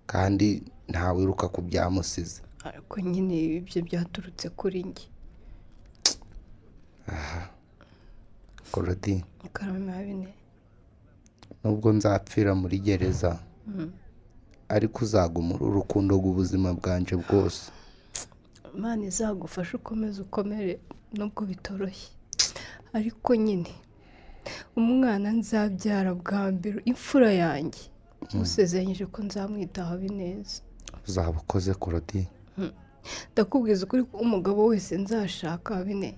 kandi ntawiruka ku byamusize ariko nyine ibyo byaturutse kuri njye Claudine karame Habine nubwo nzapfira muri gereza ariko uzagumura urukundo rw'ubuzima bwanje bwose Imana izagufasha ukomeze ukomere nubwo bitoroshye ariko nyine umwana nzabyara bwa mbere imfura yanjye musezeranyije ko nzamwitaho bineza uzaba ukoze Claudine ndakubwiza ukuri ko umugabo wese nzashaka Habine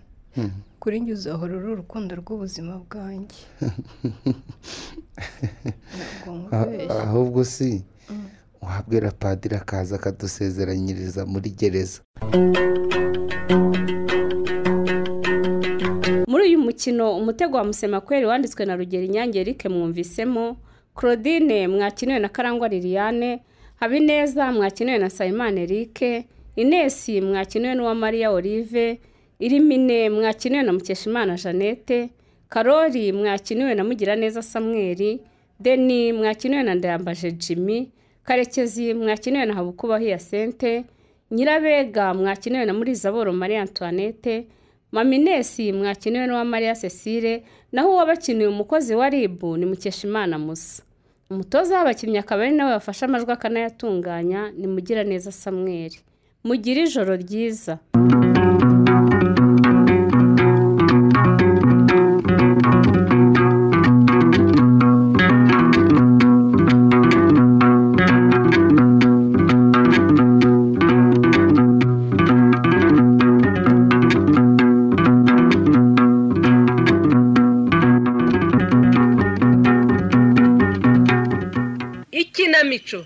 kuri njye uzahora uri urukundo rw'ubuzima bwanjye ahubwo si wabwira padiri akaza akadusezeranyiriza muri gereza muri uyu mukino umutego wa Musemakweli wanditswe na Rugeri Nyange Eric mwumvisemo Claudine mwakiniwe na Karangwa Liliane Habineza mwakiniwe na Sayimana Eric Ines mwakiniwe n'uwa Maria Olive Irimine mwakiniwe na Mukeshimana Jeannette Karori mwakiniwe na Mugiraneza Samuel Deni mwakiniwe na Ndayambaje Jimmy Karekezi mwakiniwe na Habukubaho Hyacinthe Nyirabega mwakiniwe na Murizaboro Marie Antoinette Maminesi mwakiniwe n'uwa Maria Cecile naho uwabakiniwe umukozi wa RIB ni Mukeshimana Musa umutoza w'abakinnyi akaba ari nawe wafashe amajwi akanayatunganya ni Mugiraneza Samuel mugira ijoro ryiza Ikinamico